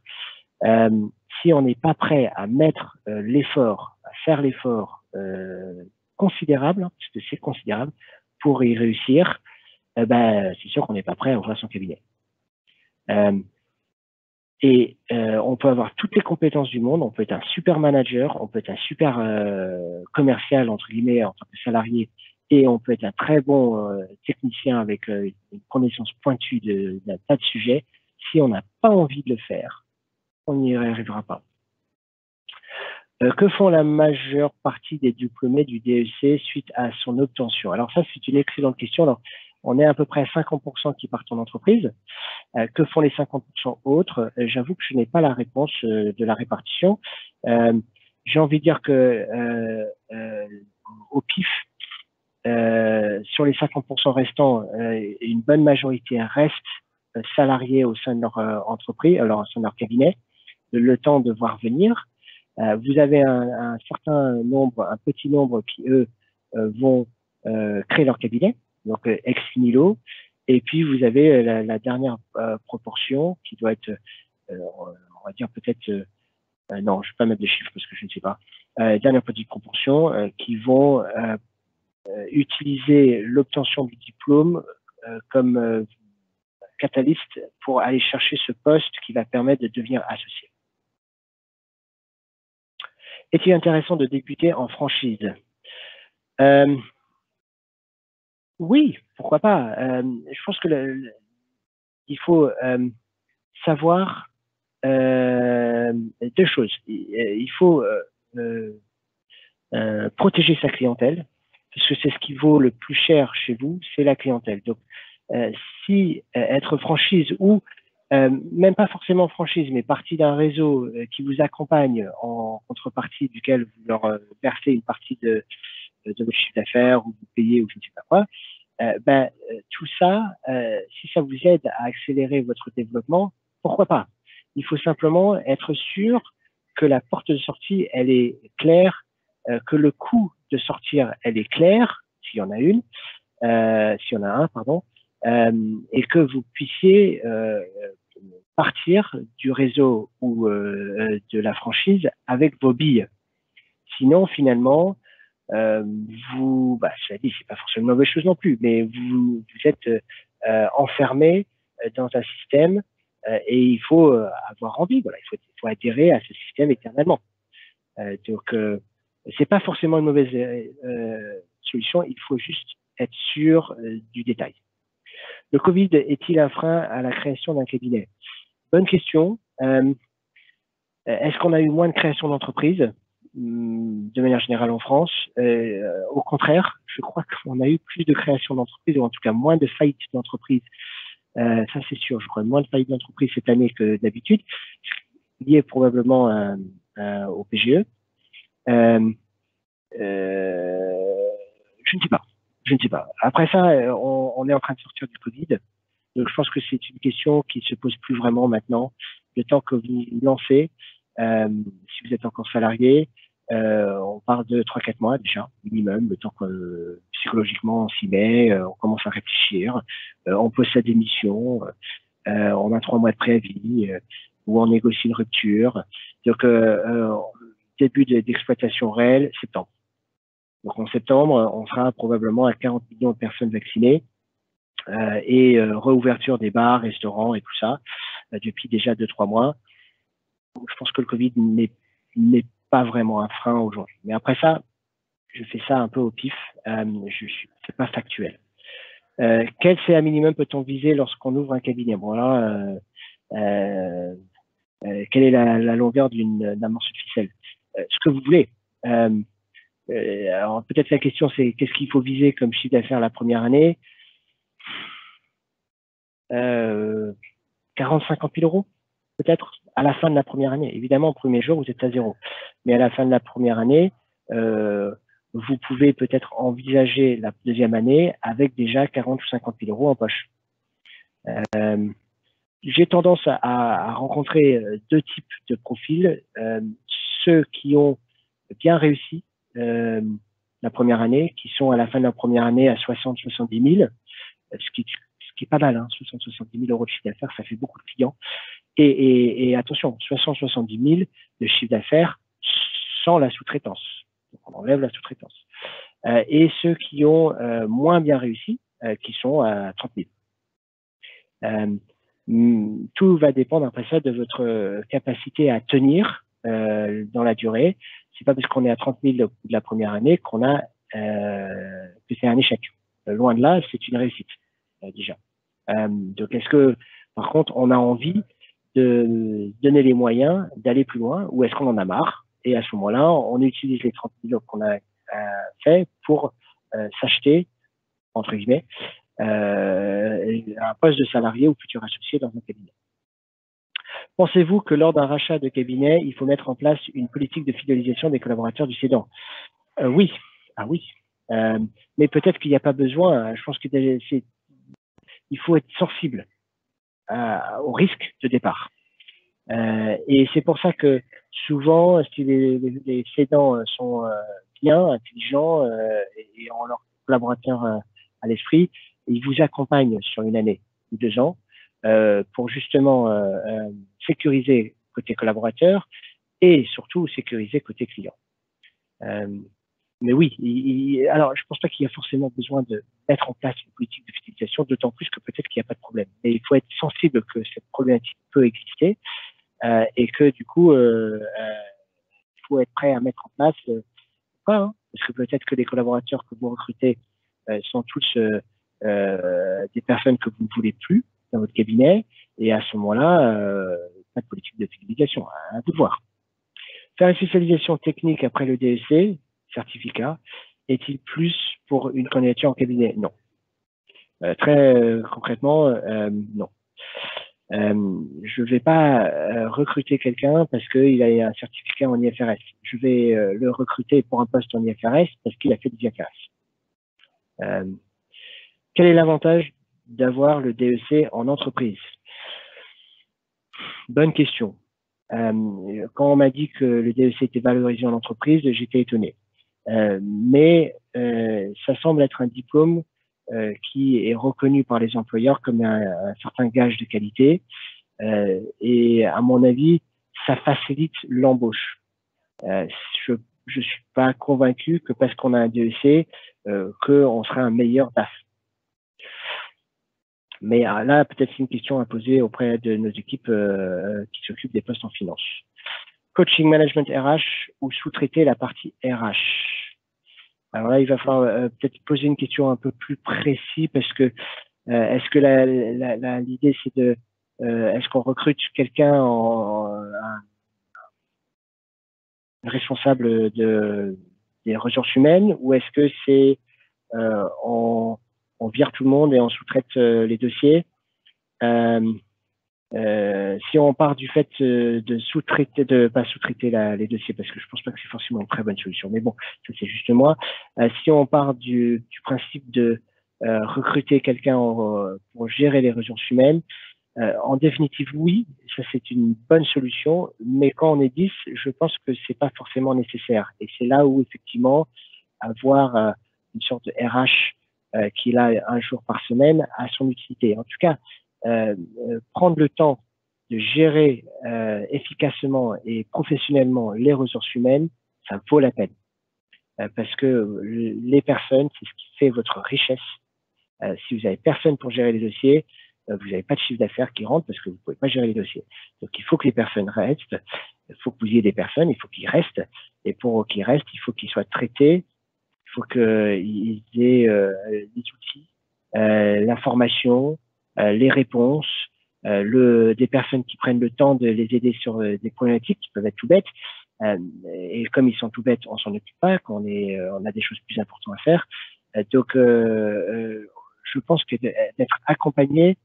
Si on n'est pas prêt à mettre l'effort, à faire l'effort considérable, hein, parce que c'est considérable, pour y réussir, c'est sûr qu'on n'est pas prêt à ouvrir son cabinet. On peut avoir toutes les compétences du monde, on peut être un super manager, on peut être un super commercial, entre guillemets, en tant que salarié, et on peut être un très bon technicien avec une connaissance pointue d'un tas de sujets. Si on n'a pas envie de le faire, on n'y arrivera pas. Que font la majeure partie des diplômés du DEC suite à son obtention? Alors ça, c'est une excellente question. Alors, on est à peu près à 50% qui partent en entreprise. Que font les 50% autres? J'avoue que je n'ai pas la réponse de la répartition. J'ai envie de dire que au pif, sur les 50% restants, une bonne majorité reste salariés au sein de leur entreprise, alors au sein de leur cabinet, le temps de voir venir. Vous avez un certain nombre, un petit nombre qui, eux, vont créer leur cabinet, donc ex nihilo. Et puis, vous avez la dernière proportion qui doit être, on va dire peut-être, non, je ne vais pas mettre de chiffres parce que je ne sais pas, dernière petite proportion qui vont utiliser l'obtention du diplôme comme catalyste pour aller chercher ce poste qui va permettre de devenir associé. Est-il intéressant de débuter en franchise? Oui, pourquoi pas. Je pense que il faut savoir deux choses. Il faut protéger sa clientèle, parce que c'est ce qui vaut le plus cher chez vous, c'est la clientèle. Donc, si être franchise ou même pas forcément franchise, mais partie d'un réseau qui vous accompagne en contrepartie duquel vous leur versez une partie de votre chiffre d'affaires ou vous payez ou je ne sais pas quoi, tout ça, si ça vous aide à accélérer votre développement, pourquoi pas? Il faut simplement être sûr que la porte de sortie, elle est claire, que le coût de sortir, elle est claire, s'il y en a une, s'il y en a un, pardon, et que vous puissiez partir du réseau ou de la franchise avec vos billes. Sinon, finalement, je l'ai dit, c'est pas forcément une mauvaise chose non plus, mais vous êtes enfermé dans un système et il faut avoir envie, voilà, il faut adhérer à ce système éternellement. Donc, c'est pas forcément une mauvaise solution, il faut juste être sûr du détail. Le Covid est-il un frein à la création d'un cabinet? Bonne question. Est-ce qu'on a eu moins de création d'entreprises de manière générale en France? Au contraire, je crois qu'on a eu plus de création d'entreprises, ou en tout cas moins de faillites d'entreprises. Ça, c'est sûr, je crois moins de faillites d'entreprises cette année que d'habitude, lié probablement au PGE. Je ne sais pas. Je ne sais pas. Après ça, on est en train de sortir du Covid. Donc, je pense que c'est une question qui se pose plus vraiment maintenant. Le temps que vous lancez, si vous êtes encore salarié, on parle de 3-4 mois déjà, minimum, le temps que psychologiquement on s'y met, on commence à réfléchir, on pose sa démission, on a 3 mois de préavis, ou on négocie une rupture. Donc, début d'exploitation réelle, septembre. Donc en septembre, on sera probablement à 40 millions de personnes vaccinées et réouverture des bars, restaurants et tout ça depuis déjà 2-3 mois. Donc, je pense que le Covid n'est pas vraiment un frein aujourd'hui. Mais après ça, je fais ça un peu au pif. C'est pas factuel. Quel CA minimum peut-on viser lorsqu'on ouvre un cabinet? Bon là, quelle est la longueur d'un morceau de ficelle? Ce que vous voulez. Alors peut-être la question c'est qu'est-ce qu'il faut viser comme chiffre d'affaires la première année? 40-50 000 euros peut-être à la fin de la première année. Évidemment, au premier jour, vous êtes à 0. Mais à la fin de la première année, vous pouvez peut-être envisager la deuxième année avec déjà 40 ou 50 000 euros en poche. j'ai tendance à rencontrer deux types de profils. Ceux qui ont bien réussi la première année, qui sont à la fin de la première année à 60-70 000, ce qui est pas mal, hein, 60-70 000 euros de chiffre d'affaires, ça fait beaucoup de clients. Et attention, 60-70 000 de chiffre d'affaires sans la sous-traitance. Donc on enlève la sous-traitance. Et ceux qui ont moins bien réussi, qui sont à 30 000. Tout va dépendre après ça de votre capacité à tenir dans la durée. C'est pas parce qu'on est à 30 000 au bout de la première année qu'on a que c'est un échec. Loin de là, c'est une réussite déjà. Donc est-ce que par contre on a envie de donner les moyens d'aller plus loin ou est-ce qu'on en a marre? Et à ce moment-là, on utilise les 30 000 qu'on a fait pour s'acheter, entre guillemets, un poste de salarié ou futur associé dans un cabinet. Pensez-vous que lors d'un rachat de cabinet, il faut mettre en place une politique de fidélisation des collaborateurs du cédant? Oui, oui. Mais peut-être qu'il n'y a pas besoin. Je pense qu'il faut être sensible au risque de départ. Et c'est pour ça que souvent, si les cédants sont bien, intelligents et ont leurs collaborateurs à l'esprit, ils vous accompagnent sur une année ou 2 ans pour justement sécuriser côté collaborateur et surtout sécuriser côté client. Mais oui, alors je pense pas qu'il y a forcément besoin de mettre en place une politique de fidélisation, d'autant plus que peut-être qu'il n'y a pas de problème. Mais il faut être sensible que cette problématique peut exister et que du coup, il faut être prêt à mettre en place parce que peut-être que les collaborateurs que vous recrutez sont tous des personnes que vous ne voulez plus dans votre cabinet, et à ce moment-là, pas de politique de fidélisation, à vous de voir. Faire une spécialisation technique après le DEC, certificat, est-il plus pour une candidature en cabinet? Non. Très concrètement, non. Je ne vais pas recruter quelqu'un parce qu'il a un certificat en IFRS. Je vais le recruter pour un poste en IFRS parce qu'il a fait du IFRS. Quel est l'avantage d'avoir le DEC en entreprise? Bonne question. Quand on m'a dit que le DEC était valorisé en entreprise, j'étais étonné. Mais ça semble être un diplôme qui est reconnu par les employeurs comme un certain gage de qualité. Et à mon avis, ça facilite l'embauche. Je suis pas convaincu que parce qu'on a un DEC, qu'on sera un meilleur DAF. Mais là, peut-être c'est une question à poser auprès de nos équipes qui s'occupent des postes en finance. Coaching management RH ou sous-traiter la partie RH? Alors là, il va falloir peut-être poser une question un peu plus précise parce que est-ce que l'idée c'est de est-ce qu'on recrute quelqu'un un responsable des ressources humaines ou est-ce que c'est on vire tout le monde et on sous-traite les dossiers? Si on part du fait de sous-traiter, de pas sous-traiter les dossiers, parce que je pense pas que c'est forcément une très bonne solution, mais bon, ça c'est juste moi. Si on part du principe de recruter quelqu'un pour gérer les ressources humaines, en définitive, oui, ça c'est une bonne solution, mais quand on est 10, je pense que c'est pas forcément nécessaire. Et c'est là où effectivement avoir une sorte de RH qui est là un jour par semaine a son utilité. En tout cas, prendre le temps de gérer efficacement et professionnellement les ressources humaines, ça vaut la peine. Parce que les personnes, c'est ce qui fait votre richesse. Si vous avez personne pour gérer les dossiers, vous n'avez pas de chiffre d'affaires qui rentre parce que vous ne pouvez pas gérer les dossiers. Donc, il faut que les personnes restent. Il faut que vous ayez des personnes, il faut qu'ils restent. Et pour qu'ils restent, il faut qu'ils soient traités. Il faut qu'ils aient les outils, l'information, les réponses, des personnes qui prennent le temps de les aider sur des problématiques qui peuvent être tout bêtes. Et comme ils sont tout bêtes, on s'en occupe pas, quand on a des choses plus importantes à faire. Donc, je pense que d'être accompagné,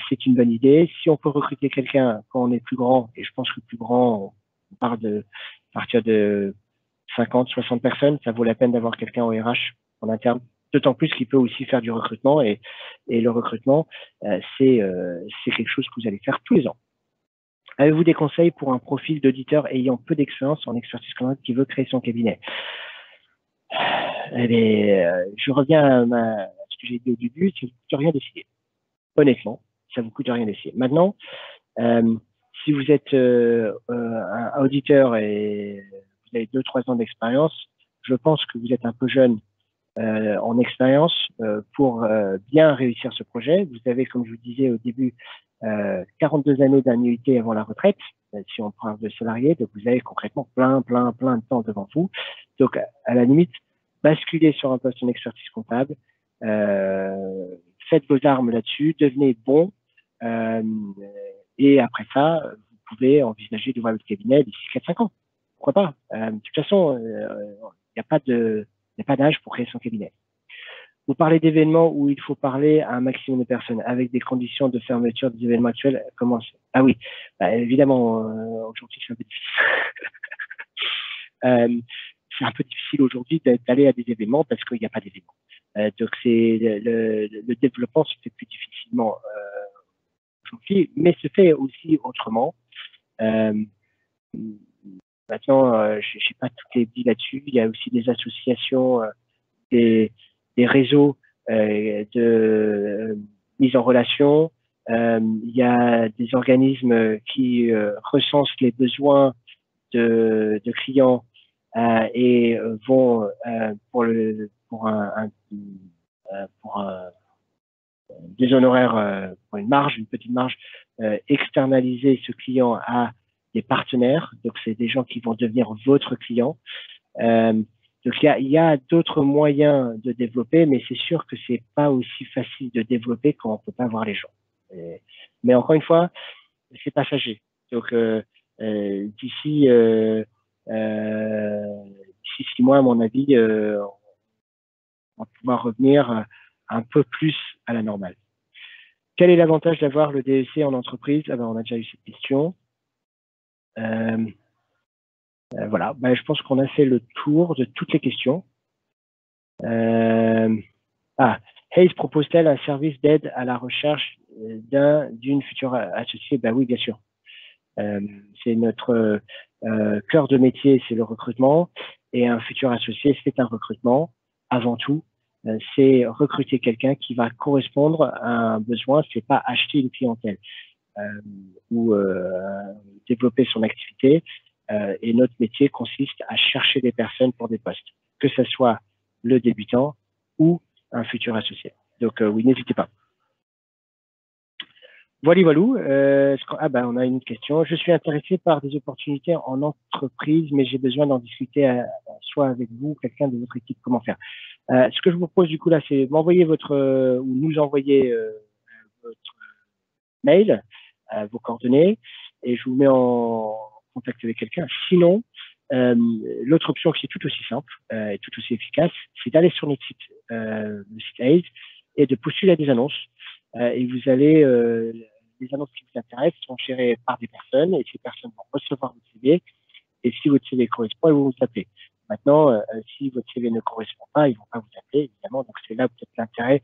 c'est une bonne idée. Si on peut recruter quelqu'un quand on est plus grand, et je pense que plus grand, on parle de à partir de 50, 60 personnes, ça vaut la peine d'avoir quelqu'un au RH en interne. D'autant plus qu'il peut aussi faire du recrutement et le recrutement, c'est quelque chose que vous allez faire tous les ans. Avez-vous des conseils pour un profil d'auditeur ayant peu d'expérience en expertise comptable qui veut créer son cabinet? Je reviens à ce que j'ai dit au début, ça ne vous coûte rien d'essayer. Honnêtement, ça ne vous coûte rien d'essayer. Maintenant, si vous êtes un auditeur et vous avez 2-3 ans d'expérience, je pense que vous êtes un peu jeune en expérience pour bien réussir ce projet. Vous avez, comme je vous disais au début, 42 années d'annuité avant la retraite, si on parle de salariés, donc vous avez concrètement plein de temps devant vous. Donc, à la limite, basculez sur un poste en expertise comptable, faites vos armes là-dessus, devenez bon, et après ça, vous pouvez envisager d'ouvrir votre cabinet d'ici 4-5 ans. Pourquoi pas? De toute façon, il n'y a pas d'âge pour créer son cabinet. Vous parlez d'événements où il faut parler à un maximum de personnes avec des conditions de fermeture des événements actuels. Comment? Ah oui, évidemment, aujourd'hui c'est un peu difficile. C'est un peu difficile aujourd'hui d'aller à des événements parce qu'il n'y a pas d'événements. Donc c'est le développement se fait plus difficilement aujourd'hui, mais se fait aussi autrement. Maintenant, je n'ai pas toutes les dit là-dessus. Il y a aussi des associations, des réseaux de mise en relation. Il y a des organismes qui recensent les besoins de clients et vont pour des honoraires, pour une petite marge, externaliser ce client à des partenaires. Donc, c'est des gens qui vont devenir votre client. Donc, il y a d'autres moyens de développer, mais c'est sûr que c'est pas aussi facile de développer quand on peut pas voir les gens. Mais encore une fois, c'est passager. Donc, d'ici 6 mois, à mon avis, on va pouvoir revenir un peu plus à la normale. Quel est l'avantage d'avoir le DEC en entreprise? Ah ben, on a déjà eu cette question. Voilà, je pense qu'on a fait le tour de toutes les questions. Hayes propose-t-elle un service d'aide à la recherche d'une future associée? Oui, bien sûr. C'est notre cœur de métier, c'est le recrutement, et un futur associé, c'est un recrutement. Avant tout, c'est recruter quelqu'un qui va correspondre à un besoin, c'est pas acheter une clientèle ou développer son activité. Et notre métier consiste à chercher des personnes pour des postes, que ce soit le débutant ou un futur associé. Donc oui, n'hésitez pas. Voilà. On a une autre question. Je suis intéressé par des opportunités en entreprise, mais j'ai besoin d'en discuter soit avec vous ou quelqu'un de votre équipe. Comment faire? Ce que je vous propose du coup là, c'est m'envoyer ou nous envoyer votre mail, vos coordonnées, et je vous mets en contact avec quelqu'un. Sinon, l'autre option qui est tout aussi simple et tout aussi efficace, c'est d'aller sur notre site, le site Hayes, et de postuler à des annonces. Et vous allez, les annonces qui vous intéressent sont gérées par des personnes, et ces personnes vont recevoir votre CV, et si votre CV correspond, ils vont vous appeler. Maintenant, si votre CV ne correspond pas, ils vont pas vous appeler, évidemment. Donc, c'est là peut-être l'intérêt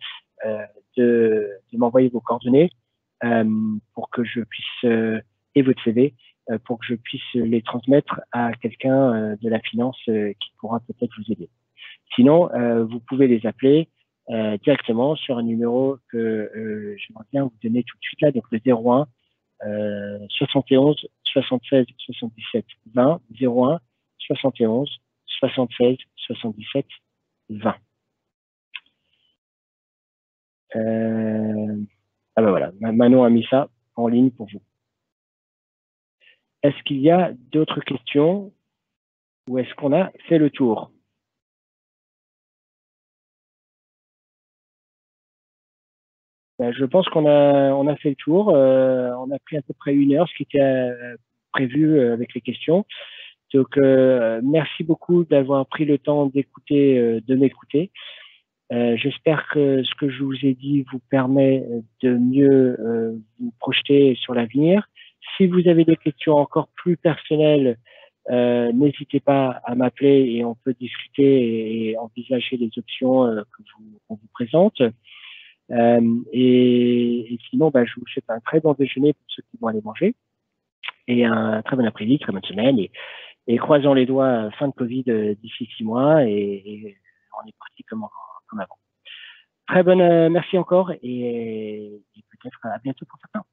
de m'envoyer vos coordonnées pour que je puisse, et votre CV, pour que je puisse les transmettre à quelqu'un de la finance qui pourra peut-être vous aider. Sinon, vous pouvez les appeler directement sur un numéro que j'aimerais bien vous donner tout de suite là, donc le 01 71 76 77 20 01 71 76 77 20. Voilà, Manon a mis ça en ligne pour vous. Est-ce qu'il y a d'autres questions ou est-ce qu'on a fait le tour? Je pense qu'on a fait le tour. On a pris à peu près 1 heure, ce qui était prévu avec les questions. Donc, merci beaucoup d'avoir pris le temps d'écouter, de m'écouter. J'espère que ce que je vous ai dit vous permet de mieux vous projeter sur l'avenir. Si vous avez des questions encore plus personnelles, N'hésitez pas à m'appeler et on peut discuter et envisager les options qu'on vous présente. Et sinon, bah, je vous souhaite un très bon déjeuner pour ceux qui vont aller manger et un très bon après-midi, très bonne semaine. Et croisons les doigts, fin de Covid d'ici 6 mois et on est parti comme avant. Très bonne, merci encore et peut-être à bientôt pour certains.